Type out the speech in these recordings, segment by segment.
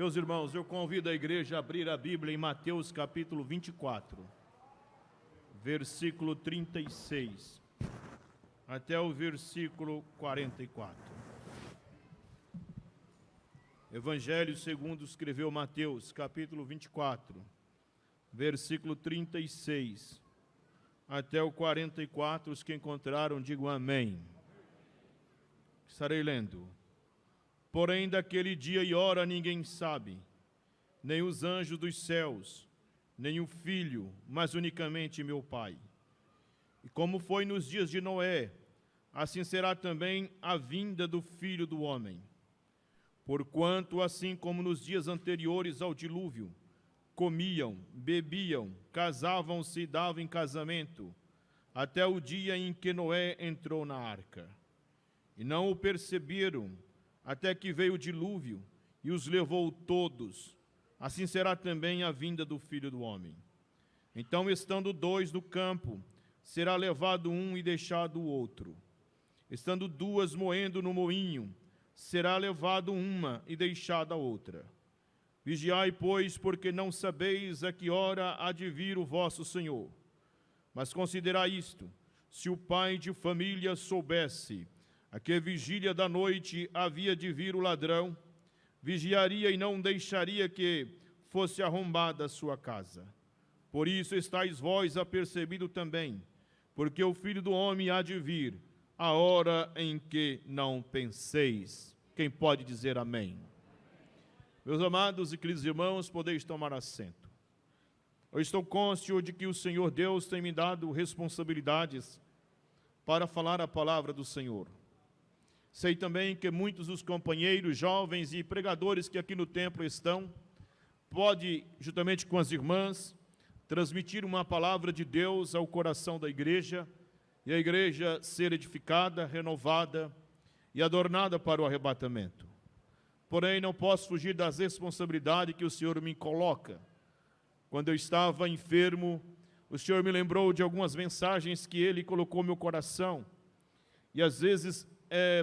Meus irmãos, eu convido a igreja a abrir a Bíblia em Mateus capítulo 24, versículo 36, até o versículo 44. Evangelho segundo escreveu Mateus, capítulo 24, versículo 36, até o 44, os que encontraram, digam amém. Estarei lendo. Porém, daquele dia e hora ninguém sabe, nem os anjos dos céus, nem o Filho, mas unicamente meu Pai. E como foi nos dias de Noé, assim será também a vinda do Filho do Homem. Porquanto, assim como nos dias anteriores ao dilúvio, comiam, bebiam, casavam-se e davam em casamento, até o dia em que Noé entrou na arca. E não o perceberam, até que veio o dilúvio e os levou todos. Assim será também a vinda do Filho do Homem. Então, estando dois no campo, será levado um e deixado o outro. Estando duas moendo no moinho, será levado uma e deixada a outra. Vigiai, pois, porque não sabeis a que hora há de vir o vosso Senhor. Mas considerai isto: se o pai de família soubesse a que vigília da noite havia de vir o ladrão, vigiaria e não deixaria que fosse arrombada a sua casa. Por isso estáis vós apercebido também, porque o Filho do Homem há de vir, a hora em que não penseis. Quem pode dizer amém? Meus amados e queridos irmãos, podeis tomar assento. Eu estou cônscio de que o Senhor Deus tem me dado responsabilidades para falar a palavra do Senhor. Sei também que muitos dos companheiros, jovens e pregadores que aqui no templo estão, pode, juntamente com as irmãs, transmitir uma palavra de Deus ao coração da igreja, e a igreja ser edificada, renovada e adornada para o arrebatamento. Porém, não posso fugir das responsabilidades que o Senhor me coloca. Quando eu estava enfermo, o Senhor me lembrou de algumas mensagens que Ele colocou no meu coração, e às vezes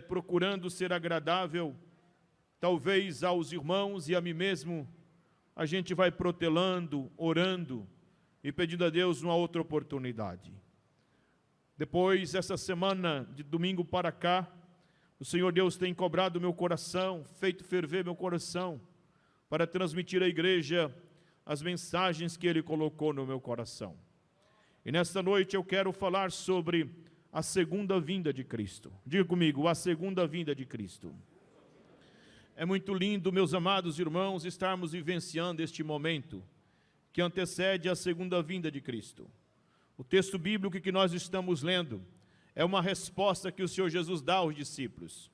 procurando ser agradável, talvez aos irmãos e a mim mesmo, a gente vai protelando, orando e pedindo a Deus uma outra oportunidade. Depois, essa semana, de domingo para cá, o Senhor Deus tem cobrado meu coração, feito ferver meu coração, para transmitir à igreja as mensagens que Ele colocou no meu coração. E nesta noite eu quero falar sobre a segunda vinda de Cristo. Diga comigo, a segunda vinda de Cristo. É muito lindo, meus amados irmãos, estarmos vivenciando este momento que antecede a segunda vinda de Cristo. O texto bíblico que nós estamos lendo é uma resposta que o Senhor Jesus dá aos discípulos.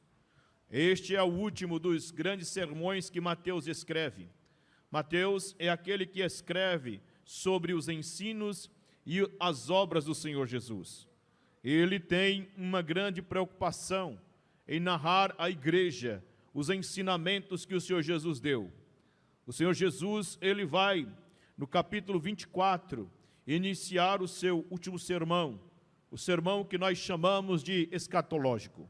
Este é o último dos grandes sermões que Mateus escreve. Mateus é aquele que escreve sobre os ensinos e as obras do Senhor Jesus. Ele tem uma grande preocupação em narrar à igreja os ensinamentos que o Senhor Jesus deu. O Senhor Jesus, ele vai, no capítulo 24, iniciar o seu último sermão, o sermão que nós chamamos de escatológico.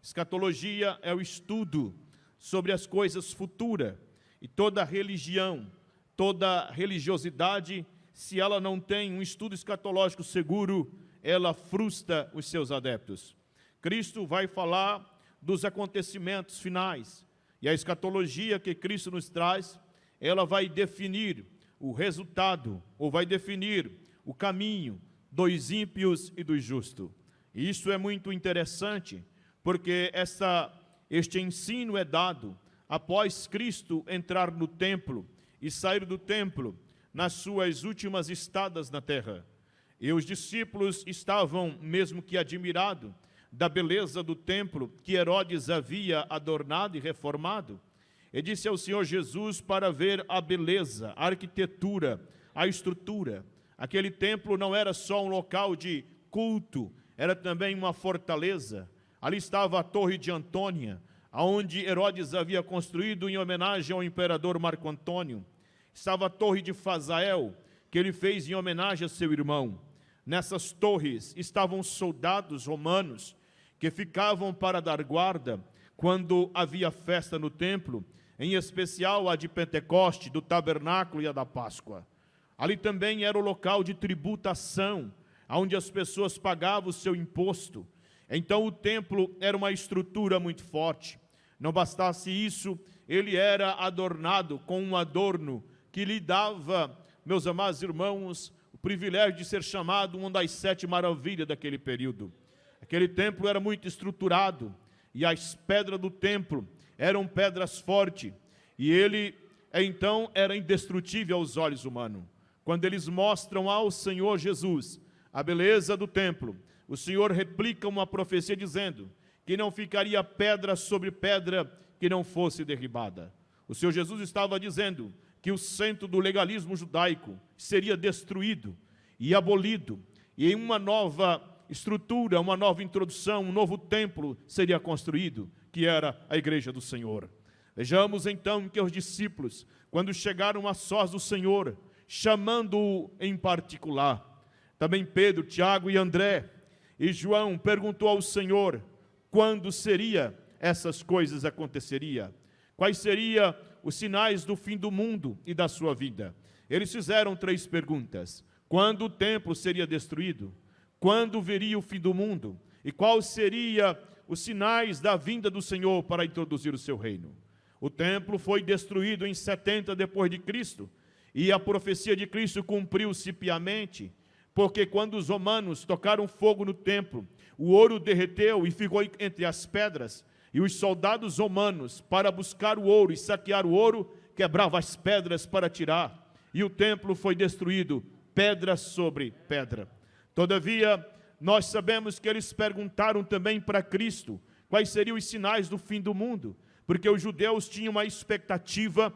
Escatologia é o estudo sobre as coisas futuras, e toda religião, toda religiosidade, se ela não tem um estudo escatológico seguro, ela frustra os seus adeptos. Cristo vai falar dos acontecimentos finais, e a escatologia que Cristo nos traz, ela vai definir o resultado, ou vai definir o caminho dos ímpios e dos justos. E isso é muito interessante, porque este ensino é dado após Cristo entrar no templo e sair do templo nas suas últimas estadas na terra. E os discípulos estavam mesmo que admirados da beleza do templo que Herodes havia adornado e reformado. E disse ao Senhor Jesus para ver a beleza, a arquitetura, a estrutura. Aquele templo não era só um local de culto, era também uma fortaleza. Ali estava a Torre de Antônia, onde Herodes havia construído em homenagem ao imperador Marco Antônio. Estava a Torre de Fazael, que ele fez em homenagem a seu irmão. Nessas torres estavam soldados romanos que ficavam para dar guarda quando havia festa no templo, em especial a de Pentecoste, do tabernáculo e a da Páscoa. Ali também era o local de tributação, onde as pessoas pagavam o seu imposto. Então o templo era uma estrutura muito forte. Não bastasse isso, ele era adornado com um adorno que lhe dava, meus amados irmãos, o privilégio de ser chamado uma das 7 maravilhas daquele período. Aquele templo era muito estruturado, e as pedras do templo eram pedras fortes, e ele então era indestrutível aos olhos humanos. Quando eles mostram ao Senhor Jesus a beleza do templo, o Senhor replica uma profecia dizendo que não ficaria pedra sobre pedra que não fosse derribada. O Senhor Jesus estava dizendo que o centro do legalismo judaico seria destruído e abolido, e em uma nova estrutura, uma nova introdução, um novo templo seria construído, que era a igreja do Senhor. Vejamos então que os discípulos, quando chegaram a sós do Senhor, chamando-o em particular, também Pedro, Tiago e André e João perguntou ao Senhor quando seria essas coisas aconteceria, quais seriam os sinais do fim do mundo e da sua vida. Eles fizeram 3 perguntas: quando o templo seria destruído, quando viria o fim do mundo, e quais seriam os sinais da vinda do Senhor para introduzir o seu reino. O templo foi destruído em 70 depois de Cristo, e a profecia de Cristo cumpriu-se piamente, porque quando os romanos tocaram fogo no templo, o ouro derreteu e ficou entre as pedras, e os soldados romanos, para buscar o ouro e saquear o ouro, quebravam as pedras para tirar, e o templo foi destruído, pedra sobre pedra. Todavia, nós sabemos que eles perguntaram também para Cristo quais seriam os sinais do fim do mundo, porque os judeus tinham uma expectativa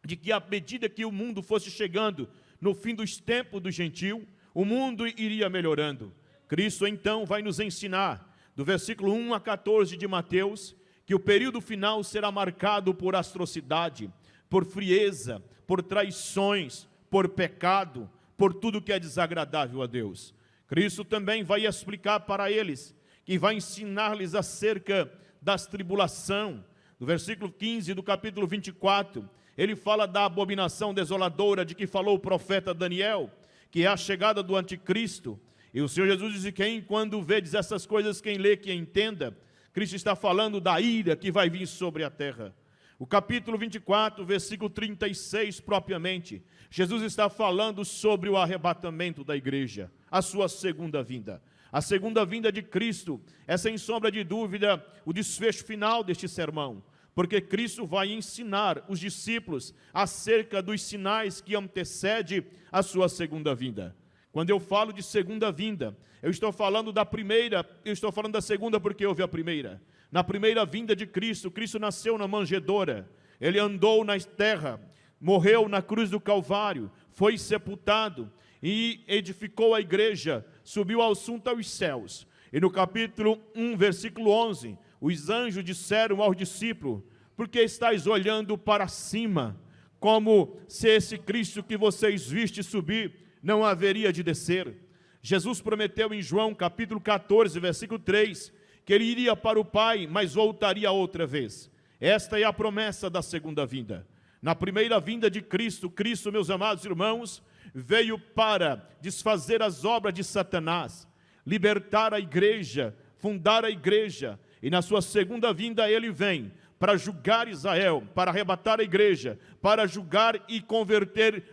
de que à medida que o mundo fosse chegando no fim dos tempos do gentil, o mundo iria melhorando. Cristo então vai nos ensinar, do versículo 1 a 14 de Mateus, que o período final será marcado por atrocidade, por frieza, por traições, por pecado, por tudo que é desagradável a Deus. Cristo também vai explicar para eles, que vai ensinar-lhes acerca das tribulações. No versículo 15 do capítulo 24, ele fala da abominação desoladora de que falou o profeta Daniel, que é a chegada do anticristo. E o Senhor Jesus diz que quando vedes essas coisas, quem lê, que entenda. Cristo está falando da ira que vai vir sobre a terra. O capítulo 24, versículo 36 propriamente, Jesus está falando sobre o arrebatamento da igreja, a sua segunda vinda. A segunda vinda de Cristo é, sem sombra de dúvida, o desfecho final deste sermão, porque Cristo vai ensinar os discípulos acerca dos sinais que antecedem a sua segunda vinda. Quando eu falo de segunda vinda, eu estou falando da primeira, eu estou falando da segunda porque houve a primeira. Na primeira vinda de Cristo, Cristo nasceu na manjedoura, ele andou na terra, morreu na cruz do Calvário, foi sepultado e edificou a igreja, subiu ao assunto aos céus. E no capítulo 1, versículo 11, os anjos disseram aos discípulos: por que estáis olhando para cima, como se esse Cristo que vocês viste subir não haveria de descer? Jesus prometeu em João capítulo 14, versículo 3, que ele iria para o Pai, mas voltaria outra vez. Esta é a promessa da segunda vinda. Na primeira vinda de Cristo, Cristo, meus amados irmãos, veio para desfazer as obras de Satanás, libertar a igreja, fundar a igreja, e na sua segunda vinda ele vem para julgar Israel, para arrebatar a igreja, para julgar e converter,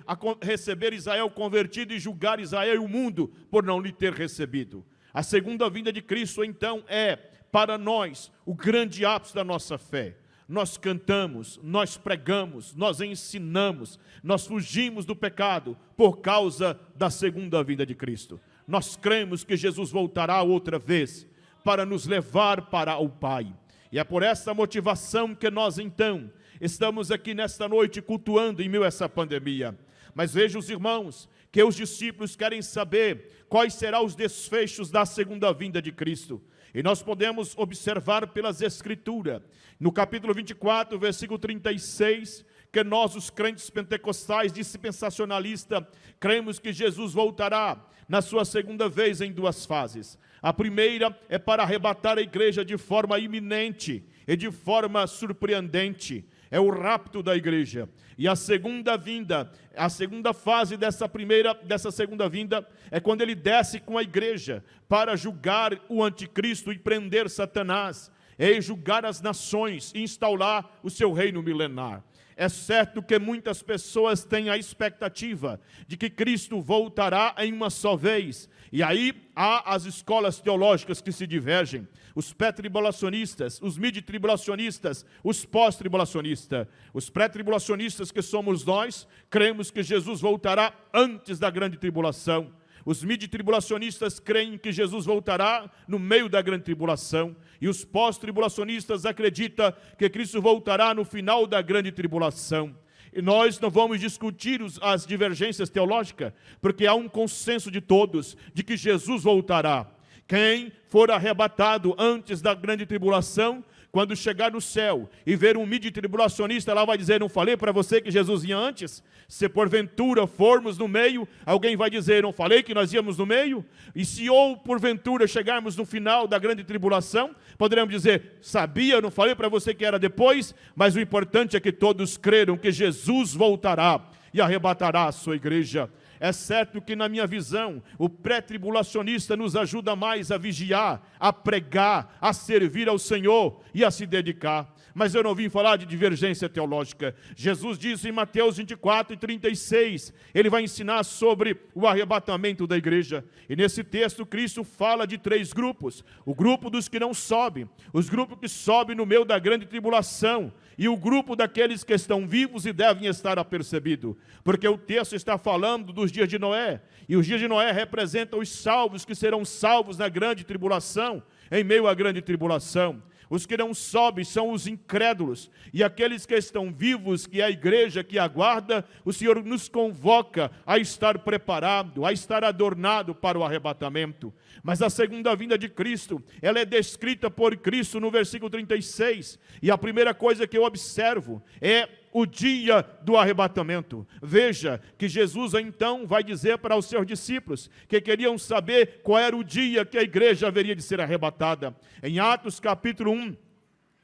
receber Israel convertido e julgar Israel e o mundo por não lhe ter recebido. A segunda vinda de Cristo então é para nós o grande ápice da nossa fé. Nós cantamos, nós pregamos, nós ensinamos, nós fugimos do pecado por causa da segunda vinda de Cristo. Nós cremos que Jesus voltará outra vez para nos levar para o Pai. E é por essa motivação que nós então estamos aqui nesta noite cultuando em meio a essa pandemia. Mas veja os irmãos, que os discípulos querem saber quais serão os desfechos da segunda vinda de Cristo. E nós podemos observar pelas Escrituras, no capítulo 24, versículo 36, que nós, os crentes pentecostais dispensacionalistas, cremos que Jesus voltará na sua segunda vez em 2 fases. A primeira é para arrebatar a igreja de forma iminente e de forma surpreendente. é o rapto da igreja. E a segunda vinda, a segunda fase dessa segunda vinda, é quando ele desce com a igreja para julgar o anticristo e prender Satanás, julgar as nações e instaurar o seu reino milenar. É certo que muitas pessoas têm a expectativa de que Cristo voltará em uma só vez. E aí há as escolas teológicas que se divergem. Os pré-tribulacionistas, os mid-tribulacionistas, os pós-tribulacionistas. Os pré-tribulacionistas, que somos nós, cremos que Jesus voltará antes da grande tribulação. Os mid-tribulacionistas creem que Jesus voltará no meio da grande tribulação. E os pós-tribulacionistas acreditam que Cristo voltará no final da grande tribulação. E nós não vamos discutir as divergências teológicas, porque há um consenso de todos de que Jesus voltará. Quem for arrebatado antes da grande tribulação, quando chegar no céu e ver um mid-tribulacionista, lá vai dizer: não falei para você que Jesus ia antes? Se porventura formos no meio, alguém vai dizer: não falei que nós íamos no meio? E se ou porventura chegarmos no final da grande tribulação, poderemos dizer: sabia, não falei para você que era depois? Mas o importante é que todos creram que Jesus voltará e arrebatará a sua igreja. É certo que, na minha visão, o pré-tribulacionista nos ajuda mais a vigiar, a pregar, a servir ao Senhor e a se dedicar. Mas eu não vim falar de divergência teológica. Jesus disse em Mateus 24:36, ele vai ensinar sobre o arrebatamento da igreja. E nesse texto, Cristo fala de 3 grupos. O grupo dos que não sobem, os grupos que sobem no meio da grande tribulação, e o grupo daqueles que estão vivos e devem estar apercebidos. Porque o texto está falando dos dias de Noé, e os dias de Noé representam os salvos que serão salvos na grande tribulação, em meio à grande tribulação. Os que não sobem são os incrédulos, e aqueles que estão vivos, que é a igreja que aguarda, o Senhor nos convoca a estar preparado, a estar adornado para o arrebatamento. Mas a segunda vinda de Cristo, ela é descrita por Cristo no versículo 36, e a primeira coisa que eu observo é o dia do arrebatamento. Veja que Jesus então vai dizer para os seus discípulos que queriam saber qual era o dia que a igreja haveria de ser arrebatada. Em Atos capítulo 1,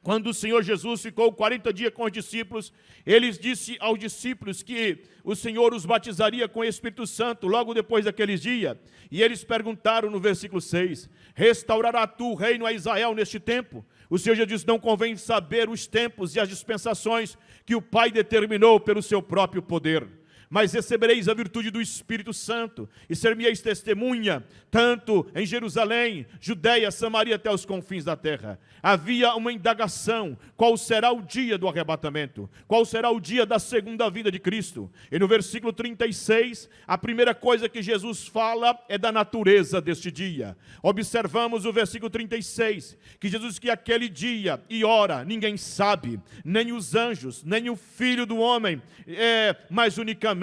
quando o Senhor Jesus ficou 40 dias com os discípulos, ele disse aos discípulos que o Senhor os batizaria com o Espírito Santo logo depois daqueles dias. E eles perguntaram no versículo 6, restaurará tu o reino a Israel neste tempo? O Senhor já disse: não convém saber os tempos e as dispensações que o Pai determinou pelo seu próprio poder. Mas recebereis a virtude do Espírito Santo, e ser-me-eis testemunha, tanto em Jerusalém, Judeia, Samaria, até os confins da terra. Havia uma indagação: qual será o dia do arrebatamento? Qual será o dia da segunda vinda de Cristo? E no versículo 36, a primeira coisa que Jesus fala é da natureza deste dia. Observamos o versículo 36, que Jesus diz que aquele dia e hora ninguém sabe, nem os anjos, nem o Filho do Homem, mas unicamente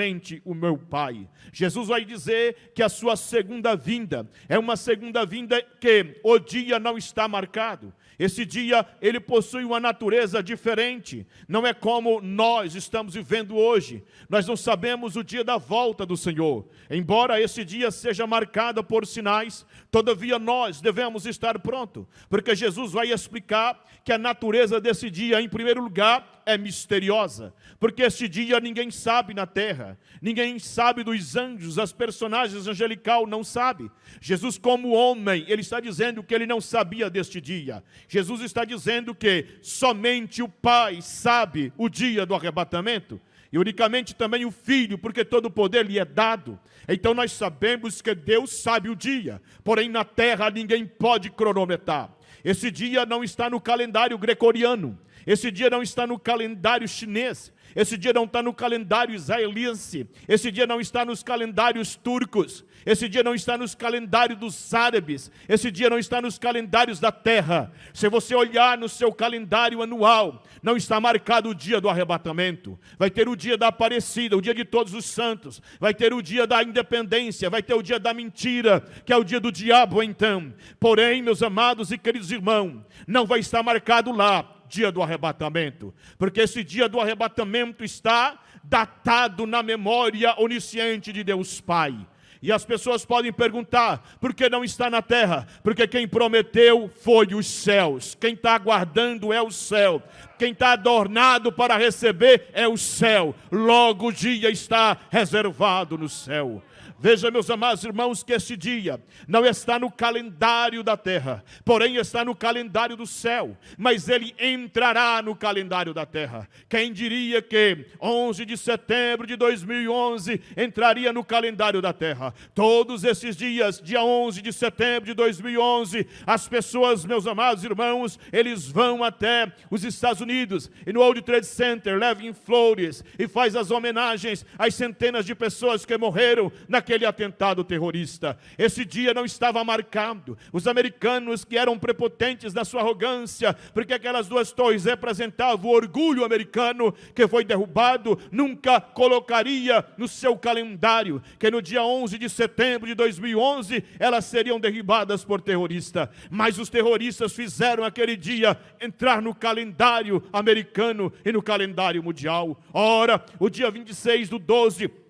o meu Pai. Jesus vai dizer que a sua segunda vinda é uma segunda vinda que o dia não está marcado. Esse dia, ele possui uma natureza diferente. Não é como nós estamos vivendo hoje. Nós não sabemos o dia da volta do Senhor. Embora esse dia seja marcado por sinais, todavia nós devemos estar prontos, porque Jesus vai explicar que a natureza desse dia, em primeiro lugar, é misteriosa, porque esse dia ninguém sabe na terra, ninguém sabe dos anjos, as personagens angelical não sabe. Jesus, como homem, ele está dizendo que ele não sabia deste dia. Jesus está dizendo que somente o Pai sabe o dia do arrebatamento, e unicamente também o Filho, porque todo o poder lhe é dado. Então nós sabemos que Deus sabe o dia, porém na terra ninguém pode cronometrar. Esse dia não está no calendário gregoriano, esse dia não está no calendário chinês, esse dia não está no calendário israelense, esse dia não está nos calendários turcos, esse dia não está nos calendários dos árabes, esse dia não está nos calendários da terra. Se você olhar no seu calendário anual, não está marcado o dia do arrebatamento. Vai ter o dia da Aparecida, o dia de todos os santos, vai ter o dia da independência, vai ter o dia da mentira, que é o dia do diabo então. Porém, meus amados e queridos irmãos, não vai estar marcado lá dia do arrebatamento, porque esse dia do arrebatamento está datado na memória onisciente de Deus Pai. E as pessoas podem perguntar, por que não está na terra? Porque quem prometeu foi os céus, quem está aguardando é o céu, quem está adornado para receber é o céu. Logo o dia está reservado no céu. Veja, meus amados irmãos, que esse dia não está no calendário da terra, porém está no calendário do céu, mas ele entrará no calendário da terra. Quem diria que 11 de setembro de 2011 entraria no calendário da terra? Todos esses dias, dia 11 de setembro de 2011, as pessoas, meus amados irmãos, eles vão até os Estados Unidos e no World Trade Center, levam flores e faz as homenagens às centenas de pessoas que morreram naquele atentado terrorista. Esse dia não estava marcado. Os americanos, que eram prepotentes na sua arrogância, porque aquelas duas torres representavam o orgulho americano que foi derrubado, nunca colocaria no seu calendário que no dia 11 de setembro de 2011 elas seriam derribadas por terrorista. Mas os terroristas fizeram aquele dia entrar no calendário americano e no calendário mundial. Ora, o dia 26/12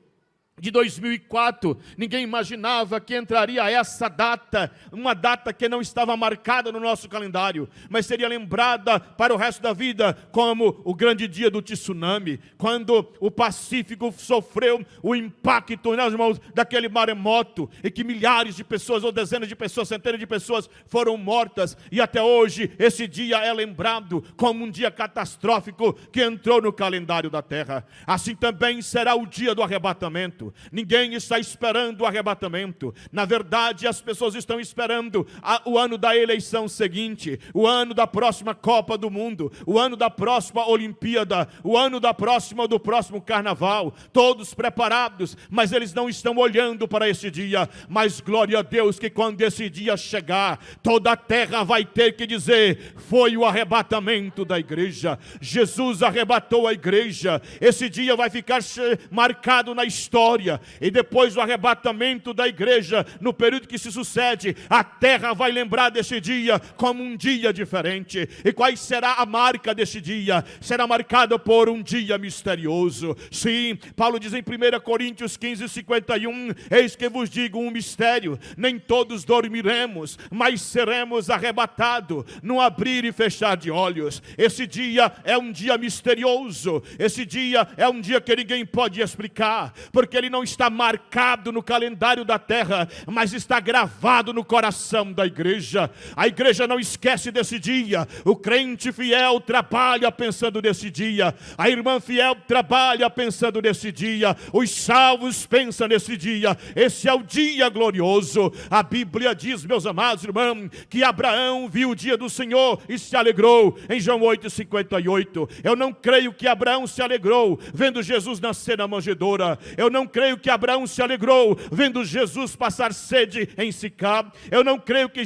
de 2004, ninguém imaginava que entraria essa data, uma data que não estava marcada no nosso calendário, mas seria lembrada para o resto da vida como o grande dia do tsunami, quando o Pacífico sofreu o impacto, né, irmãos, daquele maremoto, e que milhares de pessoas, ou dezenas de pessoas, centenas de pessoas foram mortas, e até hoje esse dia é lembrado como um dia catastrófico que entrou no calendário da terra. Assim também será o dia do arrebatamento. Ninguém está esperando o arrebatamento. Na verdade, as pessoas estão esperando o ano da eleição seguinte, o ano da próxima Copa do Mundo, o ano da próxima Olimpíada, o ano do próximo Carnaval. Todos preparados, mas eles não estão olhando para esse dia. Mas glória a Deus que quando esse dia chegar, toda a terra vai ter que dizer: foi o arrebatamento da igreja. Jesus arrebatou a igreja. Esse dia vai ficar marcado na história. E depois do arrebatamento da igreja, no período que se sucede, a terra vai lembrar desse dia como um dia diferente. E qual será a marca desse dia? Será marcada por um dia misterioso. Sim, Paulo diz em 1 Coríntios 15:51, eis que vos digo um mistério, nem todos dormiremos, mas seremos arrebatados no abrir e fechar de olhos. Esse dia é um dia misterioso. Esse dia é um dia que ninguém pode explicar, porque ele não está marcado no calendário da terra, mas está gravado no coração da igreja. A igreja não esquece desse dia. O crente fiel trabalha pensando nesse dia. A irmã fiel trabalha pensando nesse dia. Os salvos pensam nesse dia. Esse é o dia glorioso. A Bíblia diz, meus amados irmãos, que Abraão viu o dia do Senhor e se alegrou, em João 8:58. Eu não creio que Abraão se alegrou vendo Jesus nascer na manjedoura. Eu não creio que Abraão se alegrou vendo Jesus passar sede em Sicá. Eu não creio que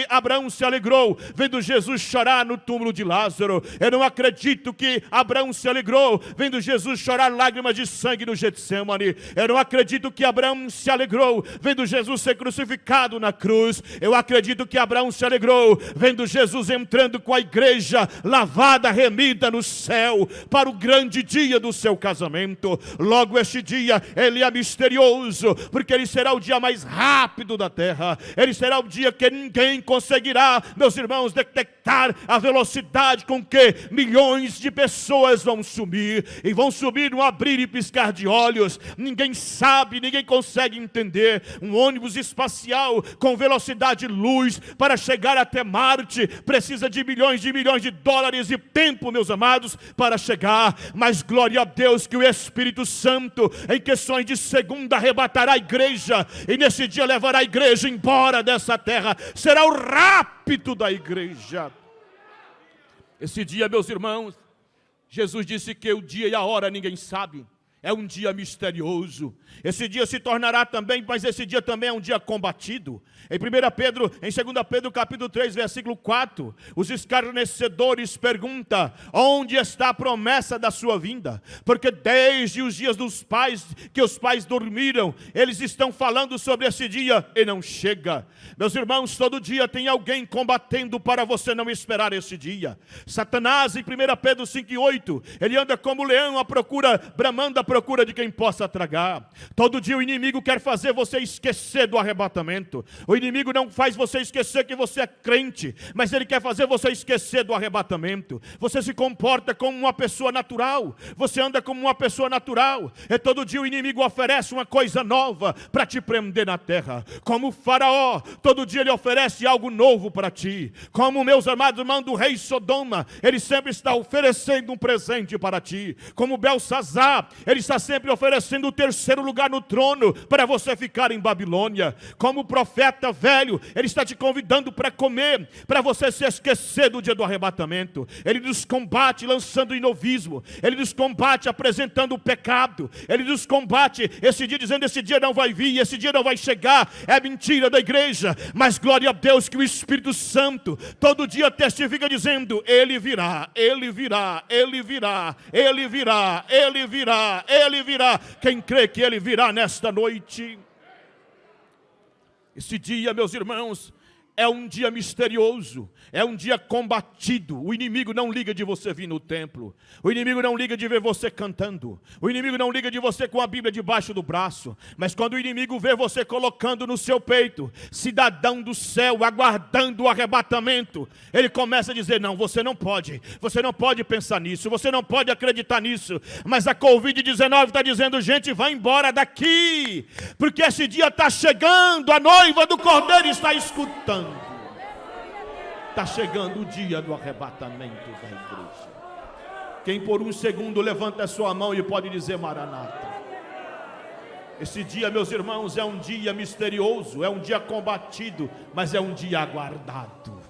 Abraão se alegrou vendo Jesus chorar no túmulo de Lázaro. Eu não acredito que Abraão se alegrou vendo Jesus chorar lágrimas de sangue no Getsemane. Eu não acredito que Abraão se alegrou vendo Jesus ser crucificado na cruz. Eu acredito que Abraão se alegrou vendo Jesus entrando com a igreja lavada, remida no céu, para o grande dia do seu casamento. Logo este dia, ele é misterioso, porque ele será o dia mais rápido da terra. Ele será o dia que ninguém conseguirá, meus irmãos, detectar a velocidade com que milhões de pessoas vão sumir, e vão subir no abrir e piscar de olhos. Ninguém sabe, ninguém consegue entender. Um ônibus espacial com velocidade luz para chegar até Marte precisa de milhões de dólares e tempo, meus amados, para chegar. Mas glória a Deus que o Espírito Santo, em questões de segundo, arrebatará a igreja, e nesse dia levará a igreja embora dessa terra. Será o rapto da igreja. Esse dia, meus irmãos, Jesus disse que o dia e a hora ninguém sabe. É um dia misterioso. Esse dia se tornará também, mas esse dia também é um dia combatido. Em 2 Pedro capítulo 3, versículo 4, os escarnecedores perguntam: onde está a promessa da sua vinda? Porque desde os dias dos pais, que os pais dormiram, eles estão falando sobre esse dia e não chega. Meus irmãos, todo dia tem alguém combatendo para você não esperar esse dia. Satanás, em 1 Pedro 5:8, ele anda como leão à procura, bramando procura de quem possa tragar. Todo dia o inimigo quer fazer você esquecer do arrebatamento. O inimigo não faz você esquecer que você é crente, mas ele quer fazer você esquecer do arrebatamento. Você se comporta como uma pessoa natural, você anda como uma pessoa natural, e todo dia o inimigo oferece uma coisa nova para te prender na terra. Como o Faraó, todo dia ele oferece algo novo para ti. Como, meus amados irmãos, do rei Sodoma, ele sempre está oferecendo um presente para ti. Como Belsazar, ele está sempre oferecendo o terceiro lugar no trono para você ficar em Babilônia. Como o profeta velho, ele está te convidando para comer, para você se esquecer do dia do arrebatamento. Ele nos combate lançando o novismo, ele nos combate apresentando o pecado, ele nos combate esse dia dizendo: esse dia não vai vir, esse dia não vai chegar. É mentira da igreja, mas glória a Deus que o Espírito Santo todo dia testifica dizendo: ele virá, ele virá, ele virá, ele virá, ele virá, ele virá. Quem crê que ele virá nesta noite? Esse dia, meus irmãos, é um dia misterioso, é um dia combatido. O inimigo não liga de você vir no templo, o inimigo não liga de ver você cantando, o inimigo não liga de você com a Bíblia debaixo do braço. Mas quando o inimigo vê você colocando no seu peito, cidadão do céu, aguardando o arrebatamento, ele começa a dizer: não, você não pode pensar nisso, você não pode acreditar nisso. Mas a Covid-19 está dizendo: gente, vai embora daqui, porque esse dia está chegando, a noiva do Cordeiro está escutando. Está chegando o dia do arrebatamento da igreja. Quem por um segundo levanta a sua mão e pode dizer Maranata? Esse dia, meus irmãos, é um dia misterioso, é um dia combatido, mas é um dia aguardado.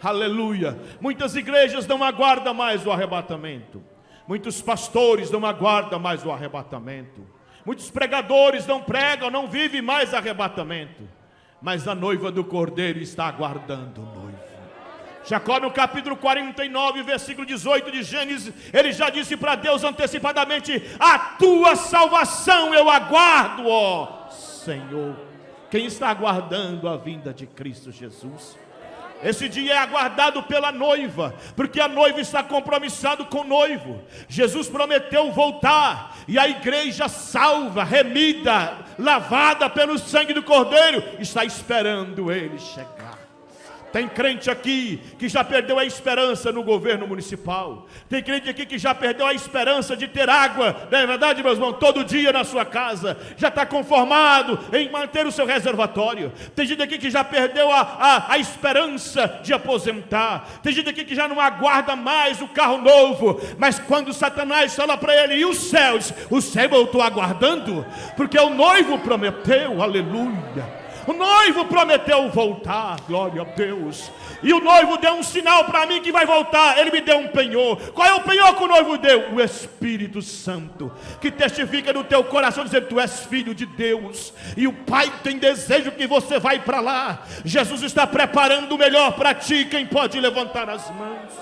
Aleluia. Muitas igrejas não aguardam mais o arrebatamento. Muitos pastores não aguardam mais o arrebatamento. Muitos pregadores não pregam, não vivem mais arrebatamento. Mas a noiva do Cordeiro está aguardando o noivo. Jacó, no capítulo 49, versículo 18 de Gênesis, ele já disse para Deus antecipadamente: a tua salvação eu aguardo, ó Senhor. Quem está aguardando a vinda de Cristo Jesus? Esse dia é aguardado pela noiva, porque a noiva está compromissada com o noivo. Jesus prometeu voltar, e a igreja salva, remida, lavada pelo sangue do Cordeiro, está esperando ele chegar. Tem crente aqui que já perdeu a esperança no governo municipal. Tem crente aqui que já perdeu a esperança de ter água, não é verdade, meus irmãos, todo dia na sua casa. Já está conformado em manter o seu reservatório. Tem gente aqui que já perdeu a esperança de aposentar. Tem gente aqui que já não aguarda mais o carro novo. Mas quando Satanás fala para ele: e os céus? O céu eu estou aguardando, porque o noivo prometeu, aleluia. O noivo prometeu voltar, glória a Deus. E o noivo deu um sinal para mim que vai voltar. Ele me deu um penhor. Qual é o penhor que o noivo deu? O Espírito Santo, que testifica no teu coração dizendo: tu és filho de Deus, e o Pai tem desejo que você vai para lá. Jesus está preparando o melhor para ti. Quem pode levantar as mãos?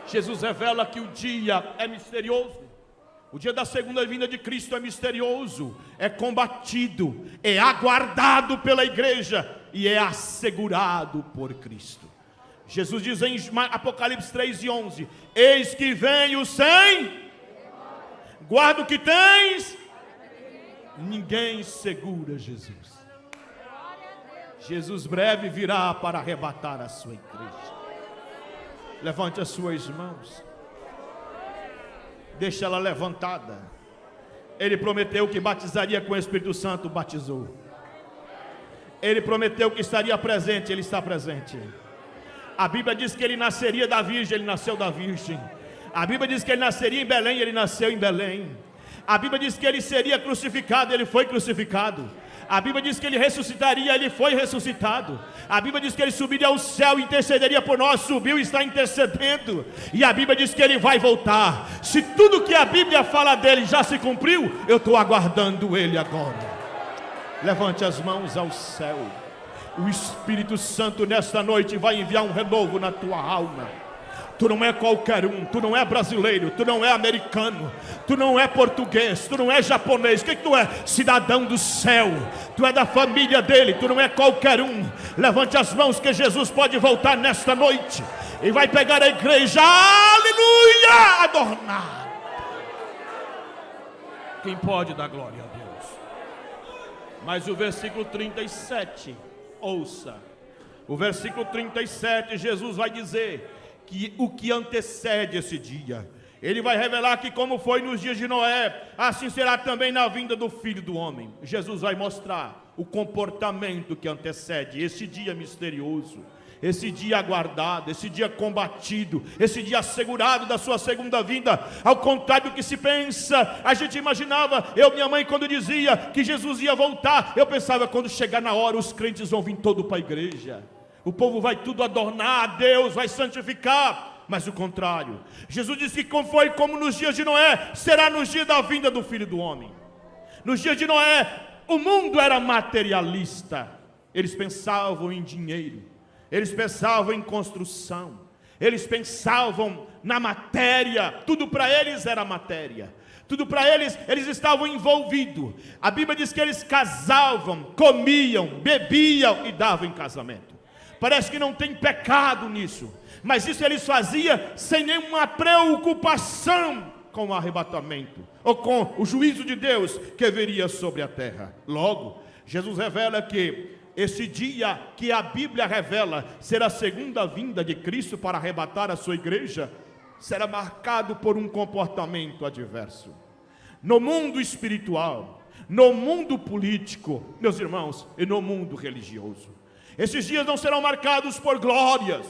Jesus revela que o dia é misterioso. O dia da segunda vinda de Cristo é misterioso, é combatido, é aguardado pela igreja e é assegurado por Cristo. Jesus diz em Apocalipse 3:11: eis que venho sem, guarda o que tens, ninguém segura Jesus. Jesus breve virá para arrebatar a sua igreja. Levante as suas mãos. Deixa ela levantada. Ele prometeu que batizaria com o Espírito Santo, batizou. Ele prometeu que estaria presente, ele está presente. A Bíblia diz que ele nasceria da virgem, ele nasceu da virgem. A Bíblia diz que ele nasceria em Belém, ele nasceu em Belém. A Bíblia diz que ele seria crucificado, ele foi crucificado. A Bíblia diz que ele ressuscitaria, ele foi ressuscitado. A Bíblia diz que ele subiria ao céu e intercederia por nós, subiu e está intercedendo. E a Bíblia diz que ele vai voltar. Se tudo que a Bíblia fala dele já se cumpriu, eu estou aguardando ele agora. Levante as mãos ao céu. O Espírito Santo nesta noite vai enviar um renovo na tua alma. Tu não é qualquer um, tu não é brasileiro, tu não é americano, tu não é português, tu não é japonês. O que tu é? Cidadão do céu, tu é da família dele, tu não é qualquer um. Levante as mãos que Jesus pode voltar nesta noite e vai pegar a igreja, aleluia, adornar. Quem pode dar glória a Deus? Mas o versículo 37, ouça. O versículo 37, Jesus vai dizer que o que antecede esse dia. Ele vai revelar que como foi nos dias de Noé, assim será também na vinda do Filho do Homem. Jesus vai mostrar o comportamento que antecede esse dia misterioso, esse dia aguardado, esse dia combatido, esse dia assegurado da sua segunda vinda. Ao contrário do que se pensa, a gente imaginava, minha mãe quando dizia que Jesus ia voltar, eu pensava, quando chegar na hora os crentes vão vir todo para a igreja, o povo vai tudo adornar, Deus vai santificar. Mas o contrário, Jesus disse que foi como nos dias de Noé, será nos dias da vinda do Filho do Homem. Nos dias de Noé, o mundo era materialista, eles pensavam em dinheiro, eles pensavam em construção, eles pensavam na matéria, tudo para eles era matéria, tudo para eles estavam envolvidos. A Bíblia diz que eles casavam, comiam, bebiam e davam em casamento. Parece que não tem pecado nisso, mas isso eles faziam sem nenhuma preocupação com o arrebatamento, ou com o juízo de Deus que viria sobre a terra. Logo, Jesus revela que esse dia que a Bíblia revela ser a segunda vinda de Cristo para arrebatar a sua igreja, será marcado por um comportamento adverso. No mundo espiritual, no mundo político, meus irmãos, e no mundo religioso. Esses dias não serão marcados por glórias,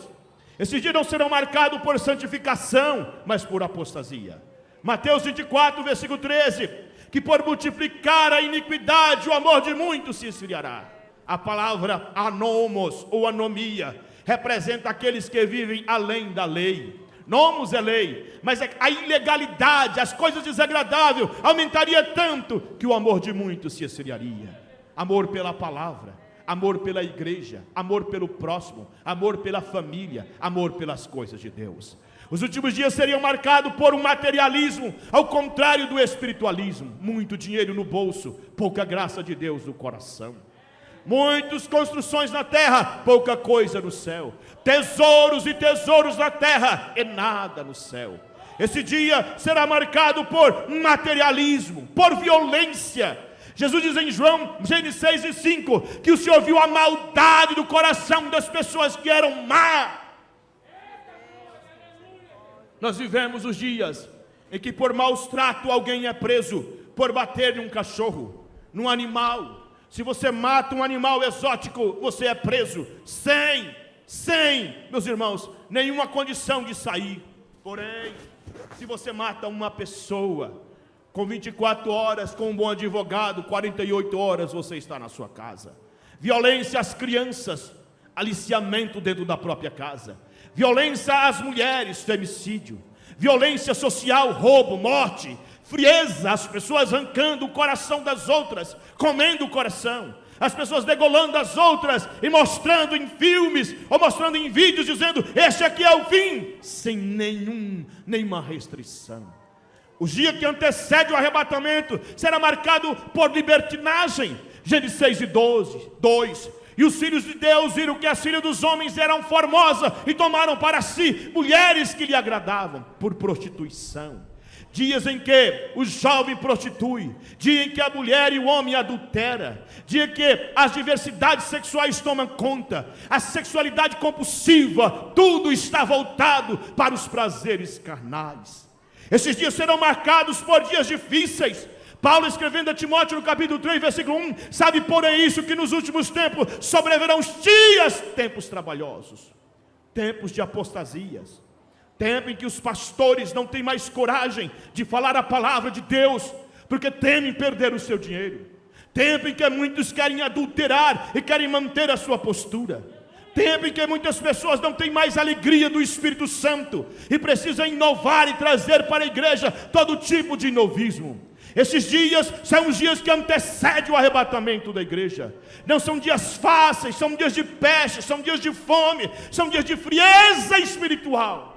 esses dias não serão marcados por santificação, mas por apostasia. Mateus 24, versículo 13, que por multiplicar a iniquidade, o amor de muitos se esfriará. A palavra anomos ou anomia representa aqueles que vivem além da lei. Nomos é lei, mas a ilegalidade, as coisas desagradáveis aumentaria tanto que o amor de muitos se esfriaria. Amor pela palavra, amor pela igreja, amor pelo próximo, amor pela família, amor pelas coisas de Deus. Os últimos dias seriam marcados por um materialismo, ao contrário do espiritualismo. Muito dinheiro no bolso, pouca graça de Deus no coração. Muitas construções na terra, pouca coisa no céu. Tesouros e tesouros na terra e nada no céu. Esse dia será marcado por materialismo, por violência. Jesus diz em João 6:5 que o Senhor viu a maldade do coração das pessoas que eram más. Nós vivemos os dias em que por maus trato alguém é preso por bater num cachorro, num animal. Se você mata um animal exótico, você é preso sem, meus irmãos, nenhuma condição de sair. Porém, se você mata uma pessoa, com 24 horas, com um bom advogado, 48 horas você está na sua casa. Violência às crianças, aliciamento dentro da própria casa. Violência às mulheres, femicídio. Violência social, roubo, morte. Frieza, as pessoas arrancando o coração das outras, comendo o coração. As pessoas degolando as outras e mostrando em filmes ou mostrando em vídeos, dizendo, este aqui é o fim, sem nenhuma restrição. O dia que antecede o arrebatamento será marcado por libertinagem. Gênesis 6:2. E os filhos de Deus viram que as filhas dos homens eram formosas e tomaram para si mulheres que lhe agradavam, por prostituição. Dias em que o jovem prostitui, dia em que a mulher e o homem adultera, dia em que as diversidades sexuais tomam conta, a sexualidade compulsiva, tudo está voltado para os prazeres carnais. Esses dias serão marcados por dias difíceis. Paulo escrevendo a Timóteo no capítulo 3, versículo 1, sabe porém isso, que nos últimos tempos sobrevirão tempos trabalhosos, tempos de apostasias, tempo em que os pastores não têm mais coragem de falar a palavra de Deus, porque temem perder o seu dinheiro, tempo em que muitos querem adulterar e querem manter a sua postura, tempo em que muitas pessoas não têm mais alegria do Espírito Santo e precisam inovar e trazer para a igreja todo tipo de novismo. Esses dias são os dias que antecedem o arrebatamento da igreja. Não são dias fáceis, são dias de peste, são dias de fome, são dias de frieza espiritual.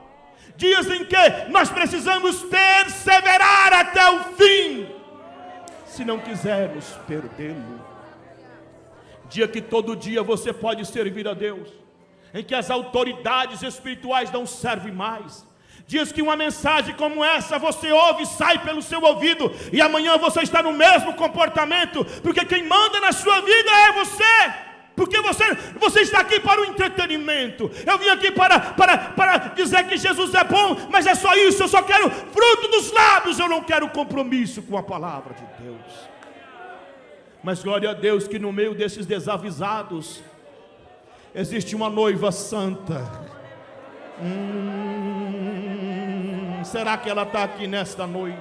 Dias em que nós precisamos perseverar até o fim, se não quisermos perdê-lo. Dia que todo dia você pode servir a Deus, em que as autoridades espirituais não servem mais. Dias que uma mensagem como essa você ouve e sai pelo seu ouvido, e amanhã você está no mesmo comportamento, porque quem manda na sua vida é você. Porque você está aqui para o entretenimento. Eu vim aqui para dizer que Jesus é bom, mas é só isso. Eu só quero fruto dos lábios, eu não quero compromisso com a palavra de Deus. Mas glória a Deus que no meio desses desavisados existe uma noiva santa. Será que ela está aqui nesta noite?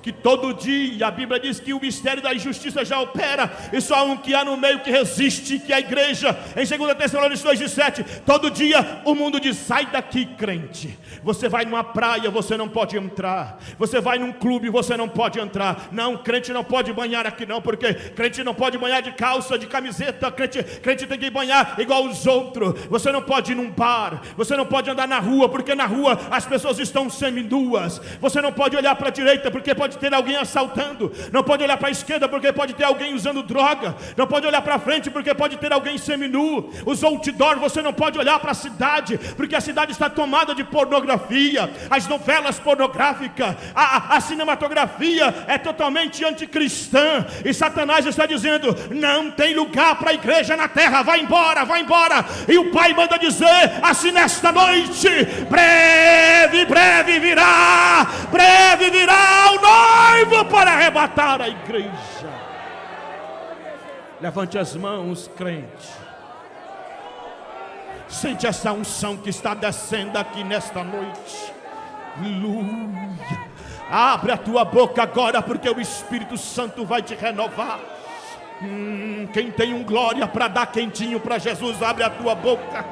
Que todo dia, a Bíblia diz que o mistério da injustiça já opera, e só há um que há no meio que resiste, que é a igreja. Em 2 Tessalonicenses 2:7, todo dia o mundo diz: sai daqui, crente. Você vai numa praia, você não pode entrar. Você vai num clube, você não pode entrar. Não, crente não pode banhar aqui não, porque crente não pode banhar de calça, de camiseta. Crente tem que banhar igual os outros. Você não pode ir num bar, você não pode andar na rua, porque na rua as pessoas estão seminuas. Você não pode olhar para a direita, porque pode ter alguém assaltando. Não pode olhar para a esquerda, porque pode ter alguém usando droga. Não pode olhar para frente, porque pode ter alguém seminu. Os outdoor, você não pode olhar para a cidade, porque a cidade está tomada de pornografia. As novelas pornográficas, a cinematografia é totalmente anticristã, e Satanás está dizendo: não tem lugar para a igreja na terra, vai embora, vai embora. E o Pai manda dizer assim nesta noite: breve virá o noivo para arrebatar a igreja. Levante as mãos, crente. Sente essa unção que está descendo aqui nesta noite. Aleluia. Abre a tua boca agora, porque o Espírito Santo vai te renovar. Quem tem um glória para dar quentinho para Jesus, abre a tua boca.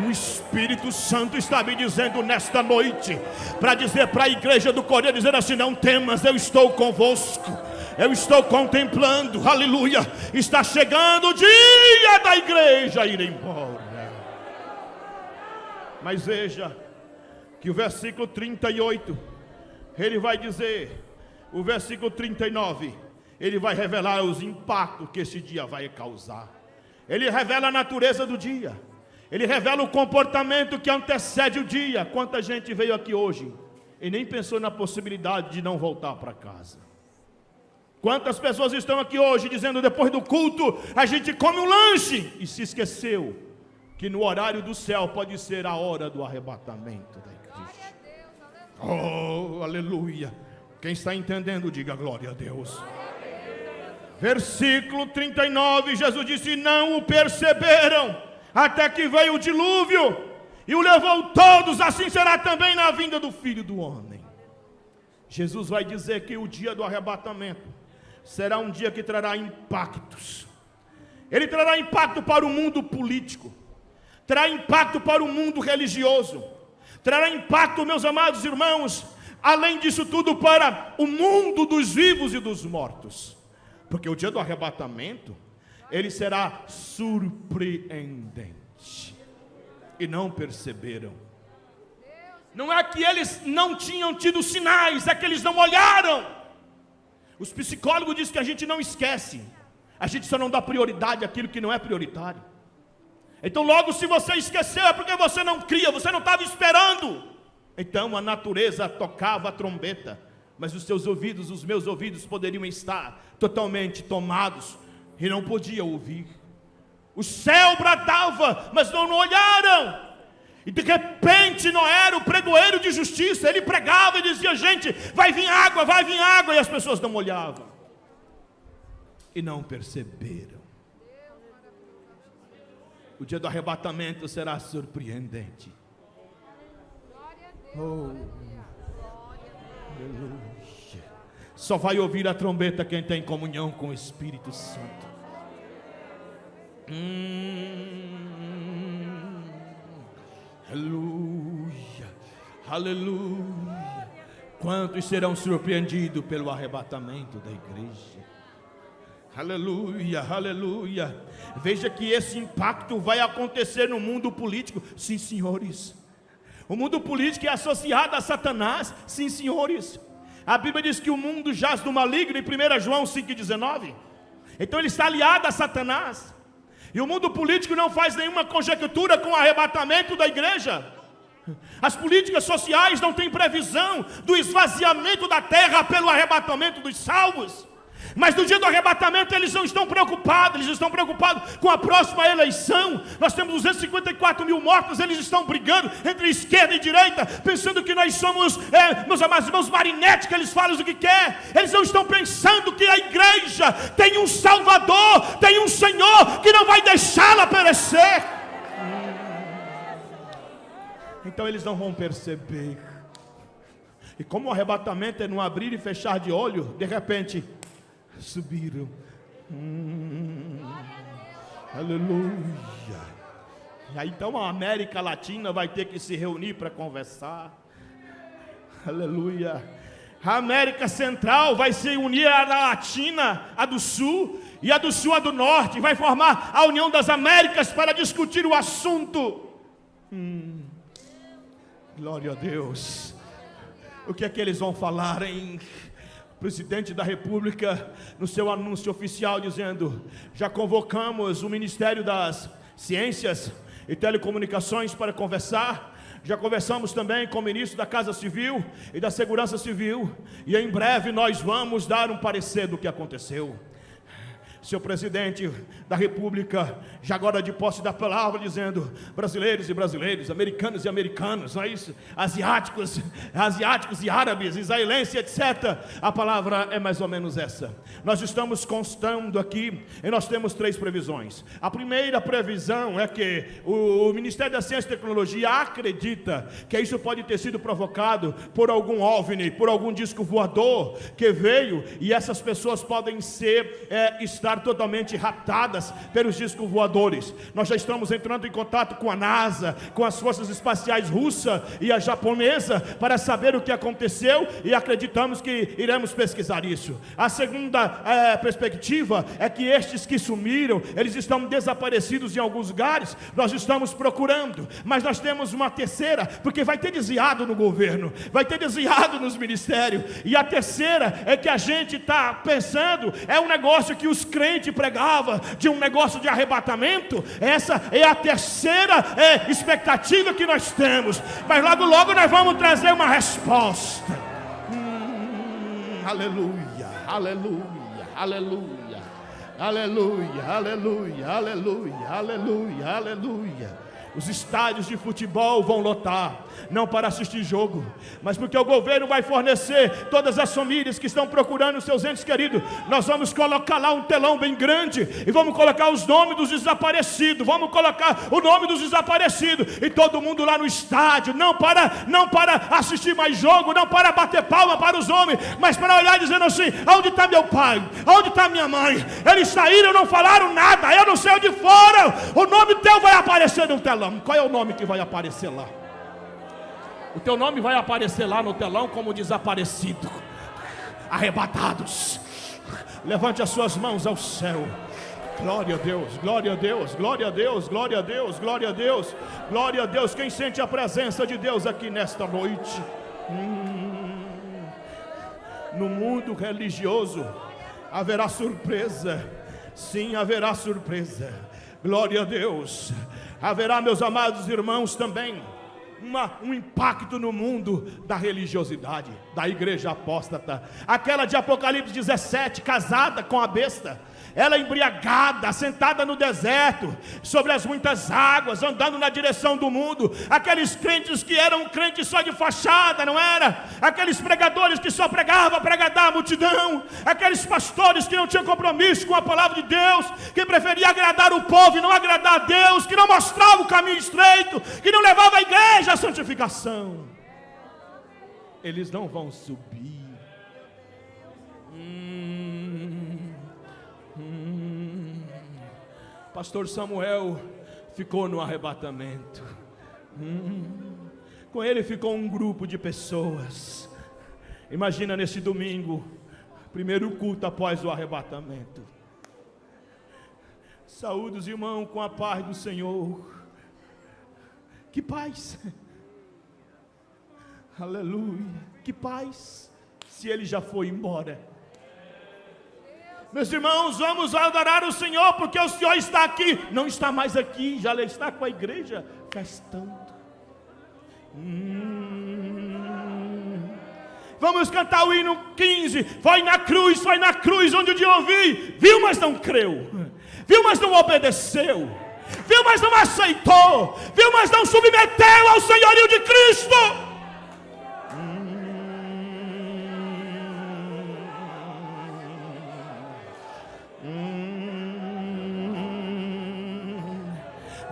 O Espírito Santo está me dizendo nesta noite, para dizer para a igreja do Cordeiro, dizer assim: não temas, eu estou convosco. Eu estou contemplando, aleluia. Está chegando o dia da igreja ir embora. Mas veja que o versículo 38, ele vai dizer, o versículo 39, ele vai revelar os impactos que esse dia vai causar. Ele revela a natureza do dia. Ele revela o comportamento que antecede o dia. Quanta gente veio aqui hoje e nem pensou na possibilidade de não voltar para casa. Quantas pessoas estão aqui hoje dizendo: depois do culto a gente come um lanche, e se esqueceu que no horário do céu pode ser a hora do arrebatamento da igreja. Oh, aleluia. Quem está entendendo, diga glória a Deus. Versículo 39, Jesus disse: não o perceberam, até que veio o dilúvio e o levou todos. Assim será também na vinda do Filho do Homem. Jesus vai dizer que o dia do arrebatamento será um dia que trará impactos. Ele trará impacto para o mundo político, trará impacto para o mundo religioso, trará impacto, meus amados irmãos, além disso tudo, para o mundo dos vivos e dos mortos. Porque o dia do arrebatamento, ele será surpreendente. E não perceberam. Não é que eles não tinham tido sinais, é que eles não olharam. Os psicólogos dizem que a gente não esquece, a gente só não dá prioridade àquilo que não é prioritário. Então logo, se você esqueceu, é porque você não cria, você não estava esperando. Então a natureza tocava a trombeta, mas os seus ouvidos, os meus ouvidos poderiam estar totalmente tomados e não podia ouvir. O céu bradava, mas não olharam. E de repente Noé era o pregoeiro de justiça. Ele pregava e dizia: gente, vai vir água, e as pessoas não olhavam e não perceberam. O dia do arrebatamento será surpreendente. Oh, aleluia. Só vai ouvir a trombeta quem tem comunhão com o Espírito Santo. Aleluia, aleluia. Quantos serão surpreendidos pelo arrebatamento da igreja? Aleluia, aleluia. Veja que esse impacto vai acontecer no mundo político. Sim, senhores. O mundo político é associado a Satanás. Sim, senhores. A Bíblia diz que o mundo jaz do maligno em 1 João 5,19. Então ele está aliado a Satanás. E o mundo político não faz nenhuma conjectura com o arrebatamento da igreja. As políticas sociais não têm previsão do esvaziamento da terra pelo arrebatamento dos salvos. Mas no dia do arrebatamento eles não estão preocupados, eles estão preocupados com a próxima eleição. Nós temos 254 mil mortos, eles estão brigando entre esquerda e direita, pensando que nós somos, meus amados irmãos, marinetes, que eles falam o que quer. Eles não estão pensando que a igreja tem um Salvador, tem um Senhor que não vai deixá-la perecer. Então eles não vão perceber. E como o arrebatamento é no abrir e fechar de olho, de repente subiram. Aleluia. E aí então a América Latina vai ter que se reunir para conversar. Aleluia. A América Central vai se unir à Latina, a do Sul, e a do Sul a do Norte, e vai formar a União das Américas para discutir o assunto. Glória a Deus. O que é que eles vão falar, hein? O presidente da República, no seu anúncio oficial, dizendo: já convocamos o Ministério das Ciências e Telecomunicações para conversar. Já conversamos também com o ministro da Casa Civil e da Segurança Civil, e em breve nós vamos dar um parecer do que aconteceu. Seu presidente da República, já agora de posse da palavra, dizendo: brasileiros e brasileiros, americanos e americanos, não é isso? Asiáticos e árabes, israelenses, etc. A palavra é mais ou menos essa. Nós estamos constando aqui, e nós temos 3 previsões. A primeira previsão é que o Ministério da Ciência e Tecnologia acredita que isso pode ter sido provocado por algum OVNI, por algum disco voador que veio, e essas pessoas podem estar totalmente raptadas pelos discos voadores. Nós já estamos entrando em contato com a NASA, com as forças espaciais russa e a japonesa, para saber o que aconteceu, e acreditamos que iremos pesquisar isso. A segunda perspectiva é que estes que sumiram, eles estão desaparecidos em alguns lugares. Nós estamos procurando, mas nós temos uma terceira, porque vai ter desviado no governo, vai ter desviado nos ministérios. E a terceira é que a gente está pensando, é um negócio que os crentes pregava, de um negócio de arrebatamento. Essa é a terceira expectativa que nós temos, mas logo logo nós vamos trazer uma resposta. Aleluia, aleluia, aleluia, aleluia, aleluia, aleluia, aleluia, aleluia. Os estádios de futebol vão lotar, não para assistir jogo, mas porque o governo vai fornecer todas as famílias que estão procurando seus entes queridos. Nós vamos colocar lá um telão bem grande, e vamos colocar os nomes dos desaparecidos, vamos colocar o nome dos desaparecidos, e todo mundo lá no estádio, não para assistir mais jogo, não para bater palma para os homens, mas para olhar dizendo assim: onde está meu pai? Onde está minha mãe? Eles saíram, não falaram nada, eu não sei onde foram. O nome teu vai aparecer no telão. Qual é o nome que vai aparecer lá? O teu nome vai aparecer lá no telão como desaparecido, arrebatados. Levante as suas mãos ao céu. Glória a Deus, glória a Deus, glória a Deus, glória a Deus, glória a Deus, glória a Deus. Quem sente a presença de Deus aqui nesta noite? No mundo religioso haverá surpresa. Sim, haverá surpresa. Glória a Deus. Haverá, meus amados irmãos, também um impacto no mundo da religiosidade, da igreja apóstata. Aquela de Apocalipse 17, casada com a besta, ela embriagada, sentada no deserto, sobre as muitas águas, andando na direção do mundo. Aqueles crentes que eram crentes só de fachada, não era? Aqueles pregadores que só pregavam para agradar a multidão. Aqueles pastores que não tinham compromisso com a palavra de Deus, que preferiam agradar o povo e não agradar a Deus, que não mostravam o caminho estreito, que não levavam a igreja à santificação. Eles não vão subir. Pastor Samuel ficou no arrebatamento. Com ele ficou um grupo de pessoas. Imagina nesse domingo, primeiro culto após o arrebatamento. Saúde os irmãos com a paz do Senhor. Que paz! Aleluia! Que paz! Se ele já foi embora. Meus irmãos, vamos adorar o Senhor, porque o Senhor está aqui. Não está mais aqui, já está com a igreja festando. Vamos cantar o hino 15. Foi na cruz onde o dia ouvi. Viu, mas não creu. Viu, mas não obedeceu. Viu, mas não aceitou. Viu, mas não submeteu ao senhorio de Cristo.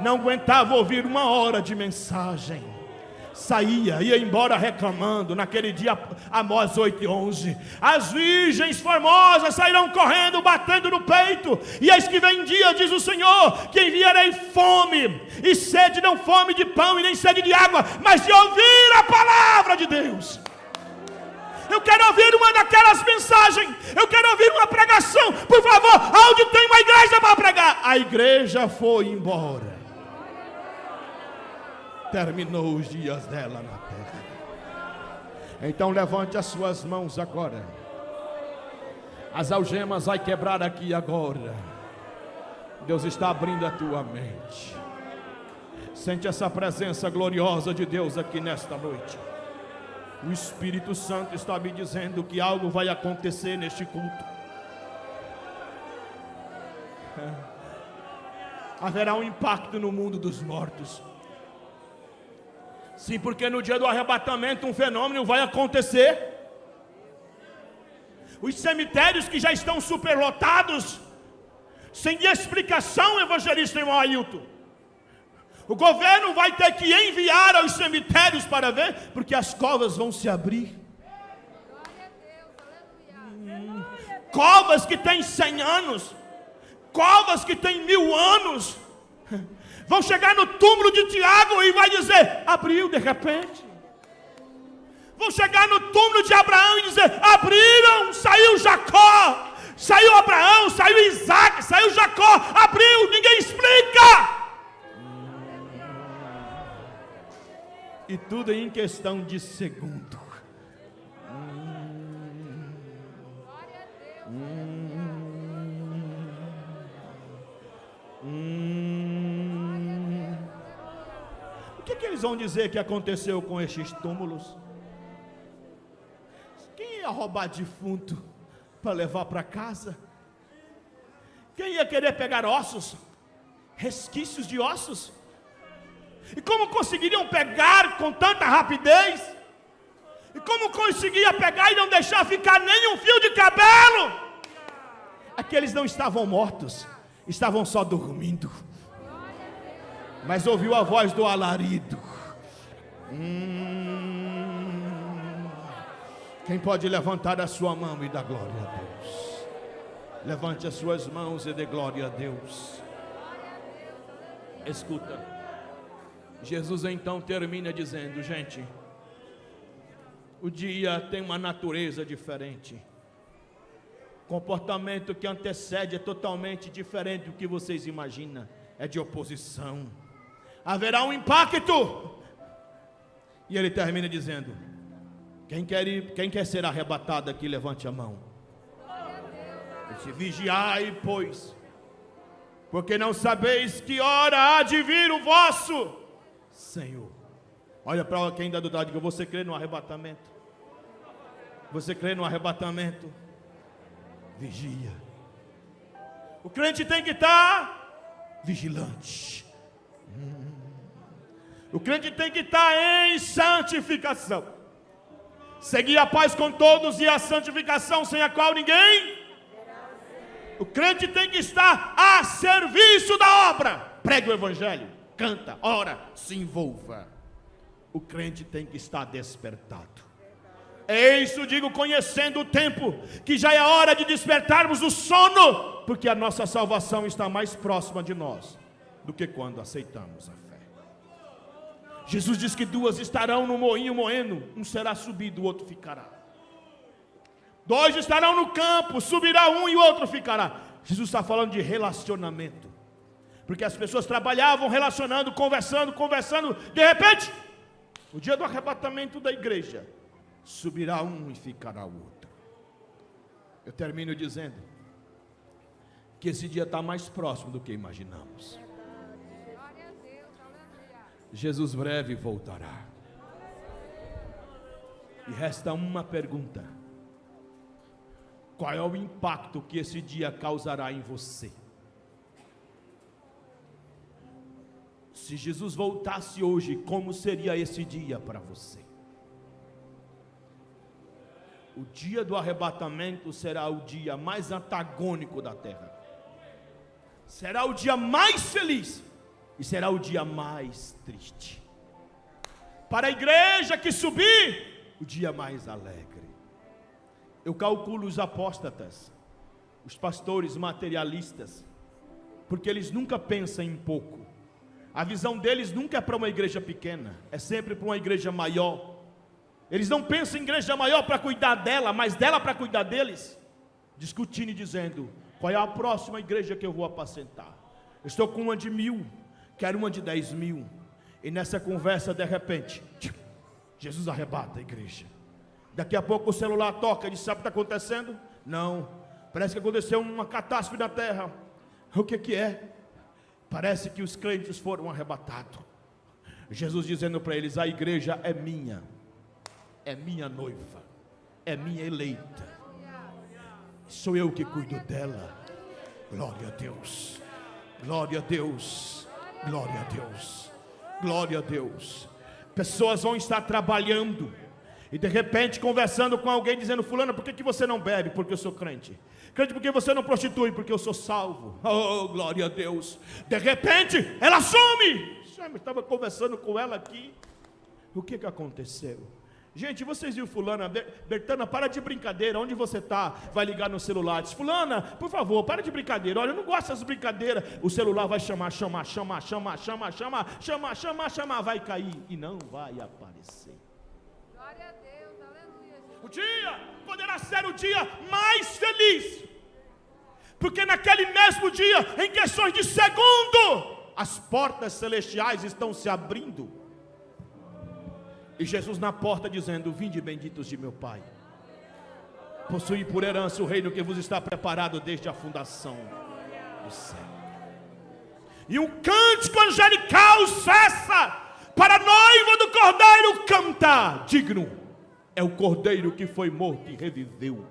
Não aguentava ouvir uma hora de mensagem. Ia embora reclamando. Naquele dia, Amós 8:11, as virgens formosas sairão correndo, batendo no peito. E eis que vem dia, diz o Senhor, que enviarei fome e sede, não fome de pão e nem sede de água, mas de ouvir a palavra de Deus. Eu quero ouvir uma daquelas mensagens. Eu quero ouvir uma pregação. Por favor, onde tem uma igreja para pregar? A igreja foi embora. Terminou os dias dela na terra. Então levante as suas mãos agora. As algemas vai quebrar aqui agora. Deus está abrindo a tua mente. Sente essa presença gloriosa de Deus aqui nesta noite. O Espírito Santo está me dizendo que algo vai acontecer neste culto. Haverá um impacto no mundo dos mortos. Sim, porque no dia do arrebatamento um fenômeno vai acontecer. Os cemitérios que já estão superlotados, sem explicação, evangelista irmão Ailton, o governo vai ter que enviar aos cemitérios para ver, porque as covas vão se abrir. Covas que têm 100 anos, covas que têm 1000 anos, vão chegar no túmulo de Tiago e vai dizer, abriu de repente. Vão chegar no túmulo de Abraão e dizer, abriram, saiu Jacó, saiu Abraão, saiu Isaac, saiu Jacó, abriu, ninguém explica. E tudo em questão de segundo. O que eles vão dizer que aconteceu com estes túmulos? Quem ia roubar defunto para levar para casa? Quem ia querer pegar ossos? Resquícios de ossos? E como conseguiriam pegar com tanta rapidez? E como conseguia pegar e não deixar ficar nem um fio de cabelo? Aqueles não estavam mortos, estavam só dormindo. Mas ouviu a voz do alarido. Quem pode levantar a sua mão e dar glória a Deus? Levante as suas mãos e dê glória a Deus. Escuta. Jesus então termina dizendo, gente, o dia tem uma natureza diferente. O comportamento que antecede é totalmente diferente do que vocês imaginam. É de oposição. Haverá um impacto. E ele termina dizendo, quem quer ser arrebatado aqui, levante a mão. Vigiai, pois, porque não sabeis que hora há de vir o vosso Senhor. Olha para quem dá dúvida, diga, você crê no arrebatamento? Você crê no arrebatamento? Vigia. O crente tem que estar vigilante. O crente tem que estar em santificação. Seguir a paz com todos e a santificação, sem a qual ninguém. O crente tem que estar a serviço da obra. Pregue o evangelho, canta, ora, se envolva. O crente tem que estar despertado. É isso, digo, conhecendo o tempo, que já é hora de despertarmos do sono, porque a nossa salvação está mais próxima de nós do que quando aceitamos a fé. Jesus diz que 2 estarão no moinho moendo, um será subido, o outro ficará. 2 estarão no campo, subirá um e o outro ficará. Jesus está falando de relacionamento, porque as pessoas trabalhavam relacionando, conversando, de repente, o dia do arrebatamento da igreja, subirá um e ficará o outro. Eu termino dizendo, que esse dia está mais próximo do que imaginamos. Jesus breve voltará. E resta uma pergunta: qual é o impacto que esse dia causará em você? Se Jesus voltasse hoje, como seria esse dia para você? O dia do arrebatamento será o dia mais antagônico da terra. Será o dia mais feliz e será o dia mais triste. Para a igreja que subir, o dia mais alegre. Eu calculo os apóstatas, os pastores materialistas, porque eles nunca pensam em pouco. A visão deles nunca é para uma igreja pequena, é sempre para uma igreja maior. Eles não pensam em igreja maior para cuidar dela, mas dela para cuidar deles. Discutindo e dizendo: qual é a próxima igreja que eu vou apacentar? Eu estou com uma de 1000, quero uma de 10.000. E nessa conversa, de repente, Jesus arrebata a igreja. Daqui a pouco o celular toca e diz: sabe o que está acontecendo? Não, parece que aconteceu uma catástrofe na terra. O que é? Parece que os crentes foram arrebatados. Jesus dizendo para eles: a igreja é minha noiva, é minha eleita, sou eu que cuido dela. Glória a Deus, glória a Deus, glória a Deus, glória a Deus. Pessoas vão estar trabalhando e de repente conversando com alguém, dizendo: fulano, por que você não bebe? Porque eu sou crente. Crente, por que você não prostitui? Porque eu sou salvo. Oh, glória a Deus. De repente ela some. Eu estava conversando com ela aqui. O que aconteceu? Gente, vocês viram fulana? Bertana, para de brincadeira. Onde você está? Vai ligar no celular. Diz: fulana, por favor, para de brincadeira. Olha, eu não gosto dessas brincadeiras. O celular vai chamar. Vai cair e não vai aparecer. Glória a Deus, aleluia. O dia poderá ser o dia mais feliz, porque naquele mesmo dia, em questões de segundo, as portas celestiais estão se abrindo. E Jesus na porta dizendo: vinde benditos de meu Pai, possuí por herança o reino que vos está preparado desde a fundação do céu. E um cântico angelical cessa para a noiva do Cordeiro cantar: digno é o Cordeiro que foi morto e reviveu.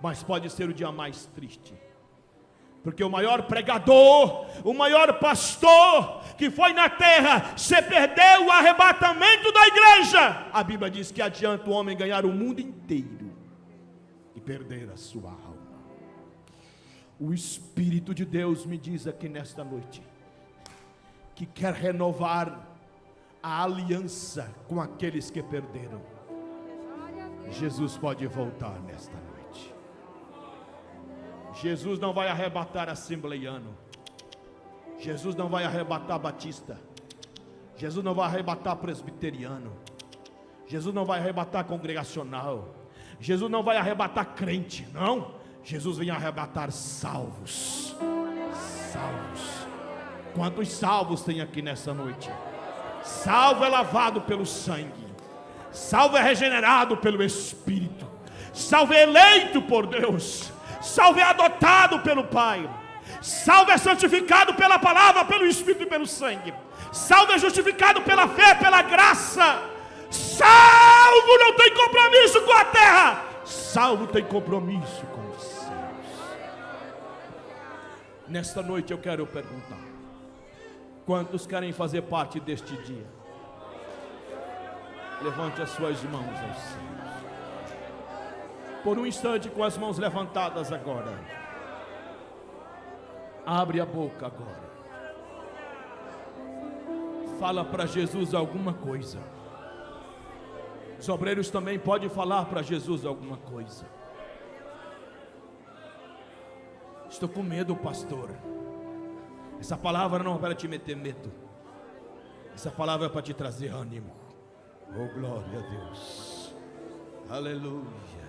Mas pode ser o dia mais triste, porque o maior pregador, o maior pastor que foi na terra, se perdeu o arrebatamento da igreja. A Bíblia diz que adianta o homem ganhar o mundo inteiro e perder a sua alma. O Espírito de Deus me diz aqui nesta noite que quer renovar a aliança com aqueles que perderam. Jesus pode voltar nesta noite. Jesus não vai arrebatar assembleiano. Jesus não vai arrebatar batista. Jesus não vai arrebatar presbiteriano. Jesus não vai arrebatar congregacional. Jesus não vai arrebatar crente, não. Jesus vem arrebatar salvos. Salvos. Quantos salvos tem aqui nessa noite? Salvo é lavado pelo sangue. Salvo é regenerado pelo Espírito. Salvo é eleito por Deus. Salvo é adotado pelo Pai. Salvo é santificado pela palavra, pelo Espírito e pelo sangue. Salvo é justificado pela fé, pela graça. Salvo não tem compromisso com a terra. Salvo tem compromisso com os céus. Nesta noite eu quero perguntar: quantos querem fazer parte deste dia? Levante as suas mãos aos céus. Por um instante, com as mãos levantadas agora. Abre a boca agora. Fala para Jesus alguma coisa. Os obreiros também podem falar para Jesus alguma coisa. Estou com medo, pastor. Essa palavra não é para te meter medo. Essa palavra é para te trazer ânimo. Oh, glória a Deus. Aleluia.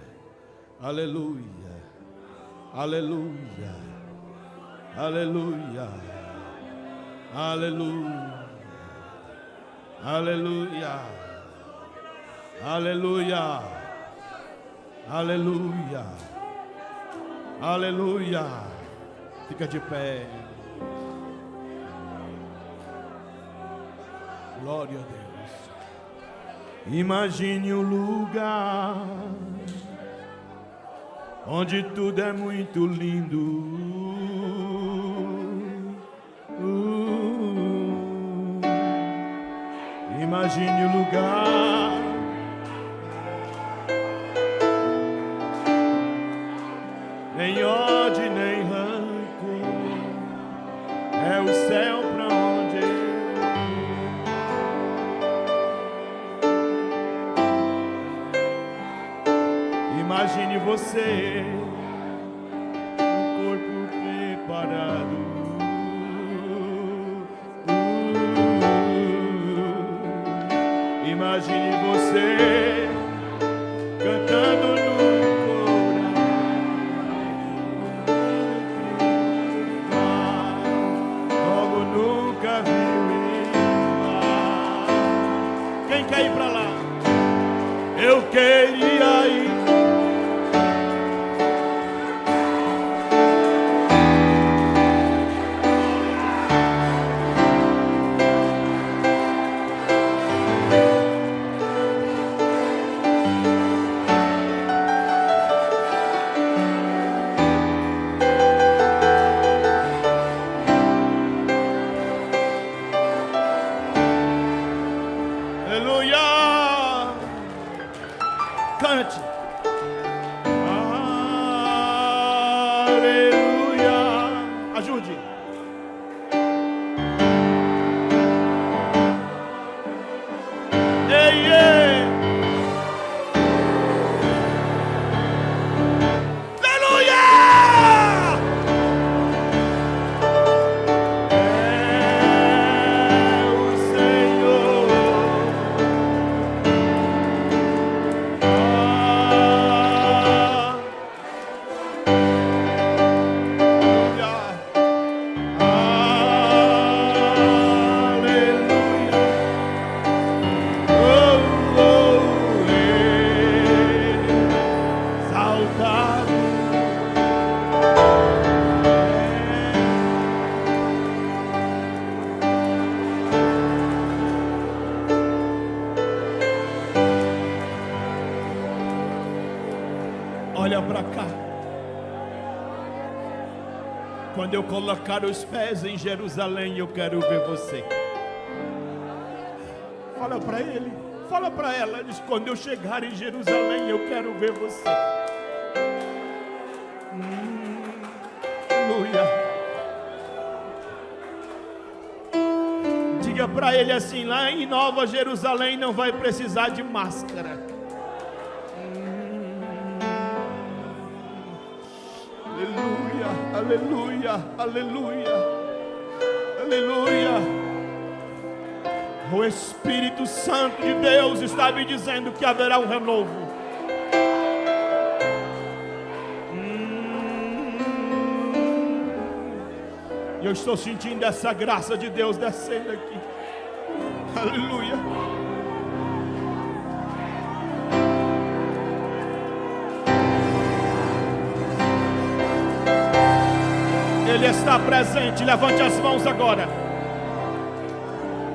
Aleluia. Aleluia. Aleluia. Aleluia. Aleluia. Aleluia. Aleluia. Aleluia. Fica de pé. Glória a Deus. Imagine um lugar onde tudo é muito lindo. Imagine o lugar nem ódio nem rancor, é o céu pra onde eu. Imagine você, o corpo preparado. Imagine você cantando no coração, como nunca viu igual. Quem quer ir pra lá? Eu queria ir. Cante. Aleluia. Ajude. Ei, ei. Aleluia. É o Senhor. Olha para cá. Quando eu colocar os pés em Jerusalém, eu quero ver você. Fala para ele, fala para ela. Diz, quando eu chegar em Jerusalém, eu quero ver você. Aleluia. Diga para ele assim, lá em Nova Jerusalém não vai precisar de máscara. Aleluia, aleluia, aleluia. O Espírito Santo de Deus está me dizendo que haverá um renovo. Eu estou sentindo essa graça de Deus descendo aqui. Aleluia. Ele está presente. Levante as mãos agora.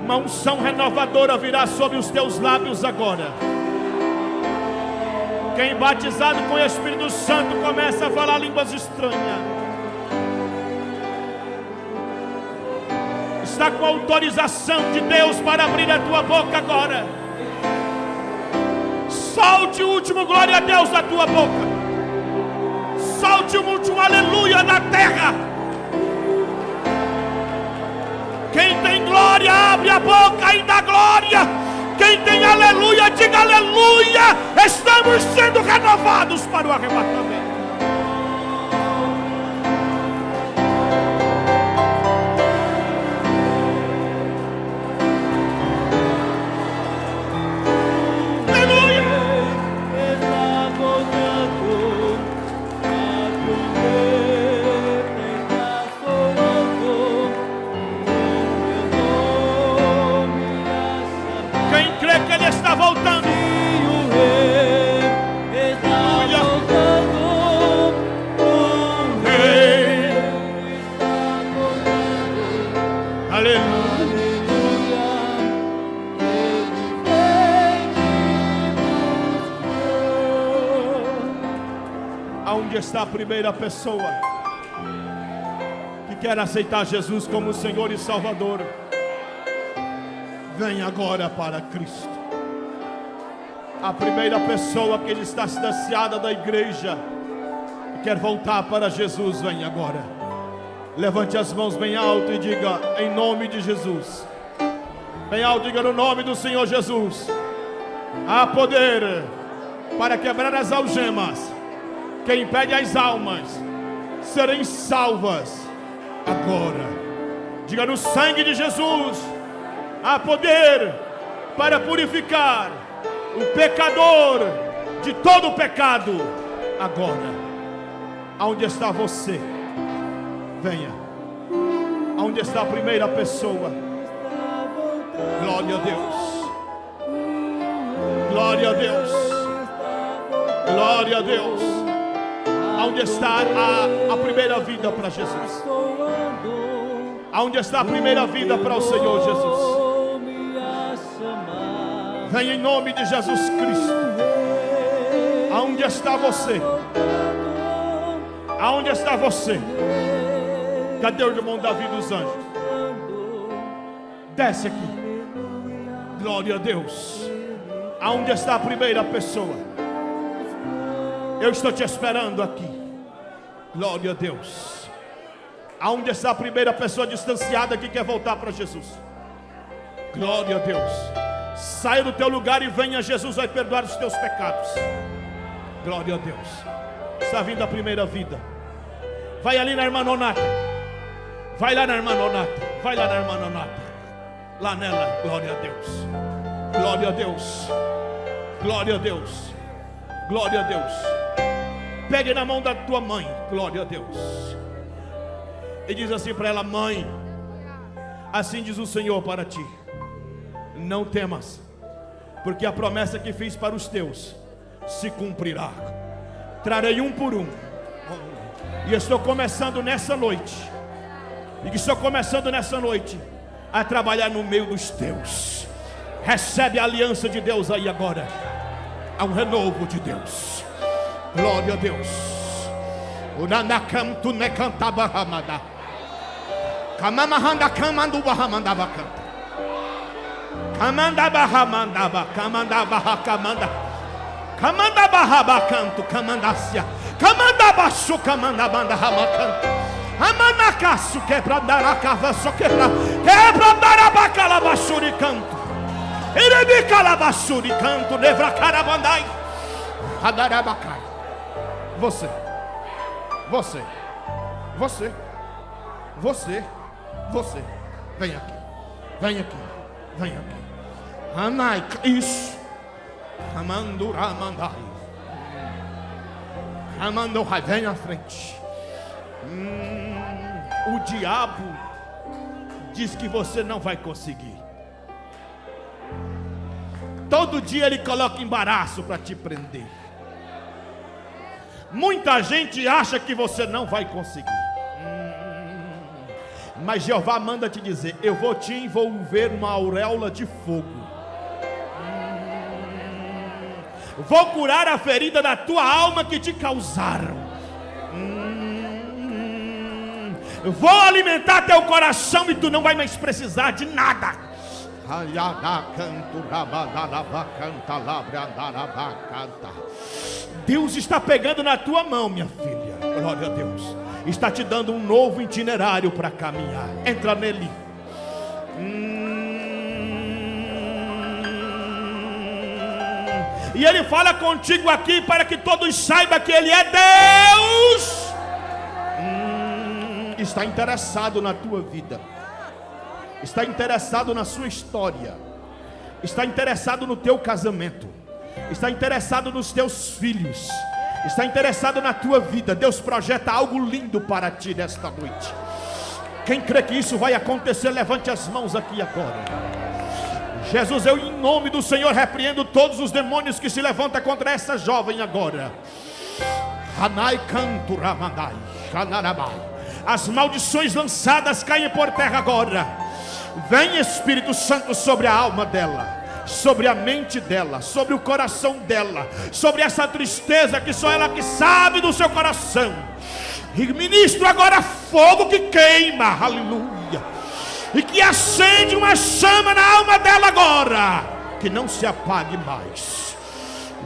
Uma unção renovadora virá sobre os teus lábios agora. Quem batizado com o Espírito Santo começa a falar línguas estranhas. Está com autorização de Deus para abrir a tua boca agora. Solte o último glória a Deus da tua boca. Solte o último aleluia na terra. Quem tem glória, abre a boca e dá glória. Quem tem aleluia, diga aleluia. Estamos sendo renovados para o arrebatamento. Está voltando. Aleluia. Aonde está a primeira pessoa que quer aceitar Jesus como Senhor e Salvador? Vem agora para Cristo. A primeira pessoa que está distanciada da igreja e quer voltar para Jesus, vem agora. Levante as mãos bem alto e diga: em nome de Jesus. Bem alto, diga: no nome do Senhor Jesus. Há poder para quebrar as algemas que impede as almas serem salvas agora. Diga: no sangue de Jesus há poder para purificar o pecador de todo o pecado agora. Aonde está você? Venha. Aonde está a primeira pessoa? Glória a Deus. Glória a Deus. Glória a Deus. Aonde está a primeira vida para Jesus? Aonde está a primeira vida para o Senhor Jesus? Venha em nome de Jesus Cristo. Aonde está você? Aonde está você? Cadê o irmão Davi dos anjos? Desce aqui. Glória a Deus. Aonde está a primeira pessoa? Eu estou te esperando aqui. Glória a Deus. Aonde está a primeira pessoa distanciada que quer voltar para Jesus? Glória a Deus. Saia do teu lugar e venha. Jesus vai perdoar os teus pecados. Glória a Deus. Está vindo a primeira vida. Vai ali na irmã Nonata. Vai lá na irmã Nonata. Vai lá na irmã Nonata. Lá nela. Glória a Deus. Glória a Deus. Glória a Deus. Glória a Deus. Pegue na mão da tua mãe. Glória a Deus. E diz assim para ela: mãe, assim diz o Senhor para ti: não temas, porque a promessa que fiz para os teus se cumprirá. Trarei um por um. E estou começando nessa noite. E estou começando nessa noite a trabalhar no meio dos teus. Recebe a aliança de Deus aí agora. Há um renovo de Deus. Glória a Deus. Uranacanto ne cantava ramada. Kamamahanda kamandu bahamandava canta. Kamanda bahamandava, kamanda bahakamanda. Kamanda bahabacanto, kamandácia. Kamanda baixo, kamanda banda ramacanto. Amanacaço, quebra daracavaço, quebra darabacalabachuri canto. Irebicalabachuri canto, nevra carabandai. Adarabacai. Você, vem aqui, vem aqui, vem aqui. Anai, isso. Amanduramandai. Amandorrai, vem à frente. O diabo diz que você não vai conseguir. Todo dia ele coloca embaraço para te prender. Muita gente acha que você não vai conseguir. Mas Jeová manda te dizer: eu vou te envolver numa auréola de fogo. Vou curar a ferida da tua alma que te causaram. Vou alimentar teu coração e tu não vai mais precisar de nada. Deus está pegando na tua mão, minha filha. Glória a Deus. Está te dando um novo itinerário para caminhar. Entra nele. E Ele fala contigo aqui para que todos saibam que Ele é Deus. Está interessado na tua vida. Está interessado na sua história. Está interessado no teu casamento. Está interessado nos teus filhos. Está interessado na tua vida. Deus projeta algo lindo para ti nesta noite. Quem crê que isso vai acontecer, levante as mãos aqui agora. Jesus, eu em nome do Senhor repreendo todos os demônios que se levantam contra essa jovem agora. Hanai canto ramandai, hanarabai. As maldições lançadas caem por terra agora. Vem Espírito Santo sobre a alma dela, sobre a mente dela, sobre o coração dela, sobre essa tristeza que só ela que sabe do seu coração. E ministro agora fogo que queima, aleluia, e que acende uma chama na alma dela agora, que não se apague mais.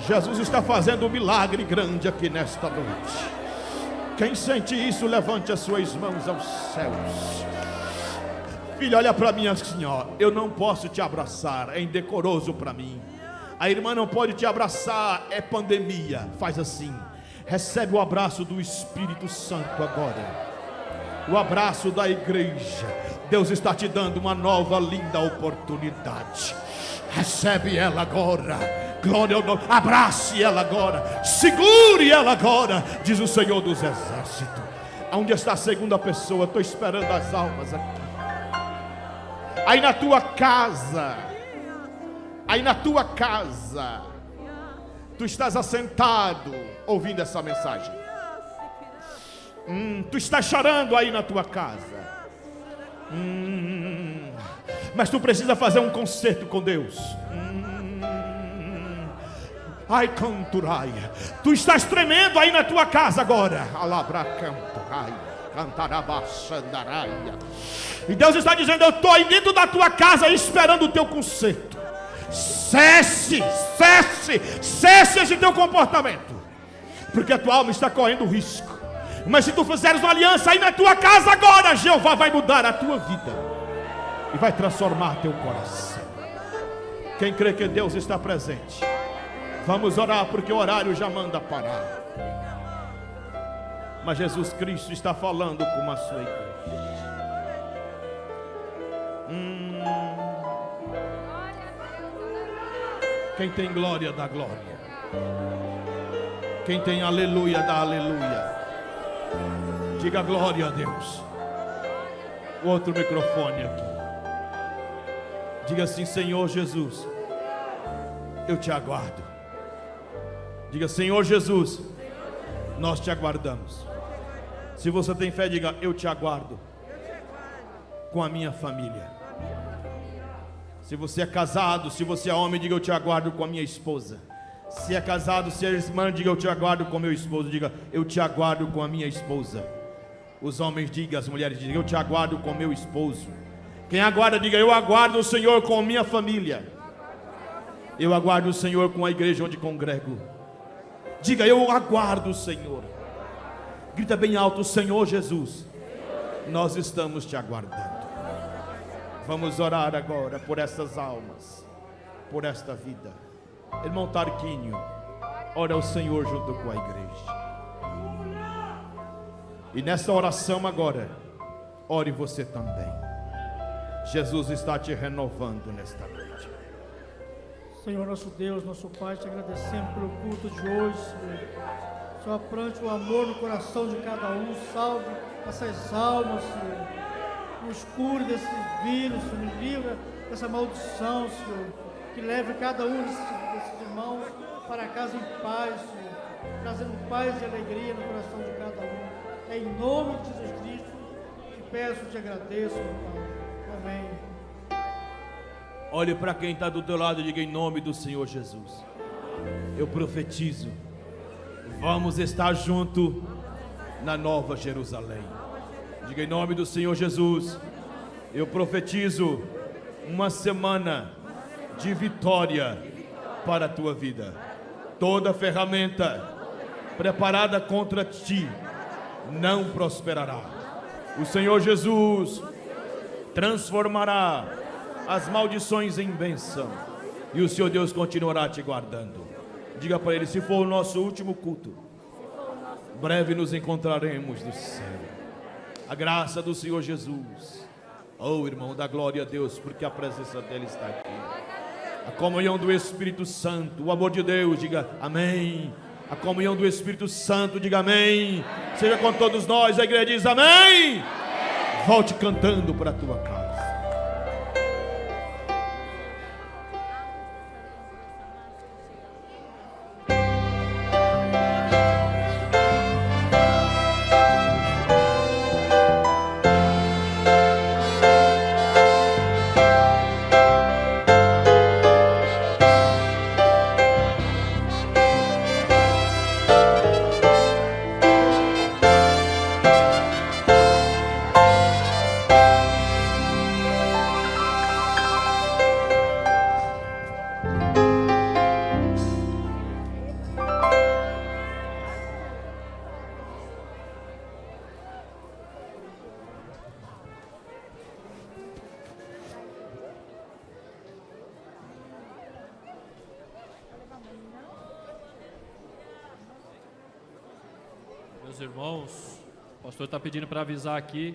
Jesus está fazendo um milagre grande aqui nesta noite. Quem sente isso, levante as suas mãos aos céus. Filho, olha para mim assim, ó. Eu não posso te abraçar, é indecoroso para mim. A irmã não pode te abraçar, é pandemia. Faz assim, recebe o abraço do Espírito Santo agora, o abraço da igreja. Deus está te dando uma nova, linda oportunidade. Recebe ela agora. Glória ao nome. Abrace ela agora. Segure ela agora, diz o Senhor dos Exércitos. Onde está a segunda pessoa? Estou esperando as almas aqui. Aí na tua casa, tu estás assentado ouvindo essa mensagem. Tu estás chorando aí na tua casa. Mas tu precisa fazer um concerto com Deus. Ai, canturai. Tu estás tremendo aí na tua casa agora. Alabra canturai, cantarabaxandaraia. E Deus está dizendo: eu estou aí dentro da tua casa esperando o teu conserto. Cesse esse teu comportamento, porque a tua alma está correndo risco. Mas se tu fizeres uma aliança aí na tua casa agora, Jeová vai mudar a tua vida e vai transformar teu coração. Quem crê que Deus está presente, vamos orar, porque o horário já manda parar. Mas Jesus Cristo está falando com a sua igreja. Quem tem glória, dá glória. Quem tem aleluia, dá aleluia. Diga glória a Deus. O outro microfone aqui. Diga assim: Senhor Jesus, eu te aguardo. Diga: Senhor Jesus, nós te aguardamos. Se você tem fé, diga: eu te aguardo com a minha família. Se você é casado, se você é homem, diga: eu te aguardo com a minha esposa. Se é casado, se é irmã, diga: eu te aguardo com meu esposo. Diga: eu te aguardo com a minha esposa. Os homens digam, as mulheres digam: eu te aguardo com meu esposo. Quem aguarda, diga: eu aguardo o Senhor com a minha família. Eu aguardo o Senhor com a igreja onde congrego. Diga: eu aguardo o Senhor. Grita bem alto: Senhor Jesus, nós estamos te aguardando. Vamos orar agora por essas almas, por esta vida. Irmão Tarquínio, ora ao Senhor junto com a igreja. E nessa oração agora, ore você também. Jesus está te renovando nesta noite. Senhor nosso Deus, nosso Pai, te agradecemos pelo culto de hoje, Senhor. Só plante o amor no coração de cada um. Salve essas almas, Senhor. Nos cure desse vírus, Senhor. Nos livra dessa maldição, Senhor. Que leve cada um desses irmãos para casa em paz, Senhor. Trazendo paz e alegria no coração de cada um. É em nome de Jesus Cristo que peço e te agradeço, meu Pai. Amém. Olhe para quem está do teu lado e diga: em nome do Senhor Jesus, eu profetizo, vamos estar junto na Nova Jerusalém. Diga: em nome do Senhor Jesus, eu profetizo uma semana de vitória para a tua vida. Toda ferramenta preparada contra ti não prosperará. O Senhor Jesus transformará as maldições em bênção, e o Senhor Deus continuará te guardando. Diga para ele: se for o nosso último culto, breve nos encontraremos no céu. A graça do Senhor Jesus, oh irmão, dá glória a Deus, porque a presença dele está aqui. A comunhão do Espírito Santo, o amor de Deus, diga amém. A comunhão do Espírito Santo, diga amém. Seja com todos nós, a igreja diz amém. Volte cantando para a tua casa. Meus irmãos, o pastor está pedindo para avisar aqui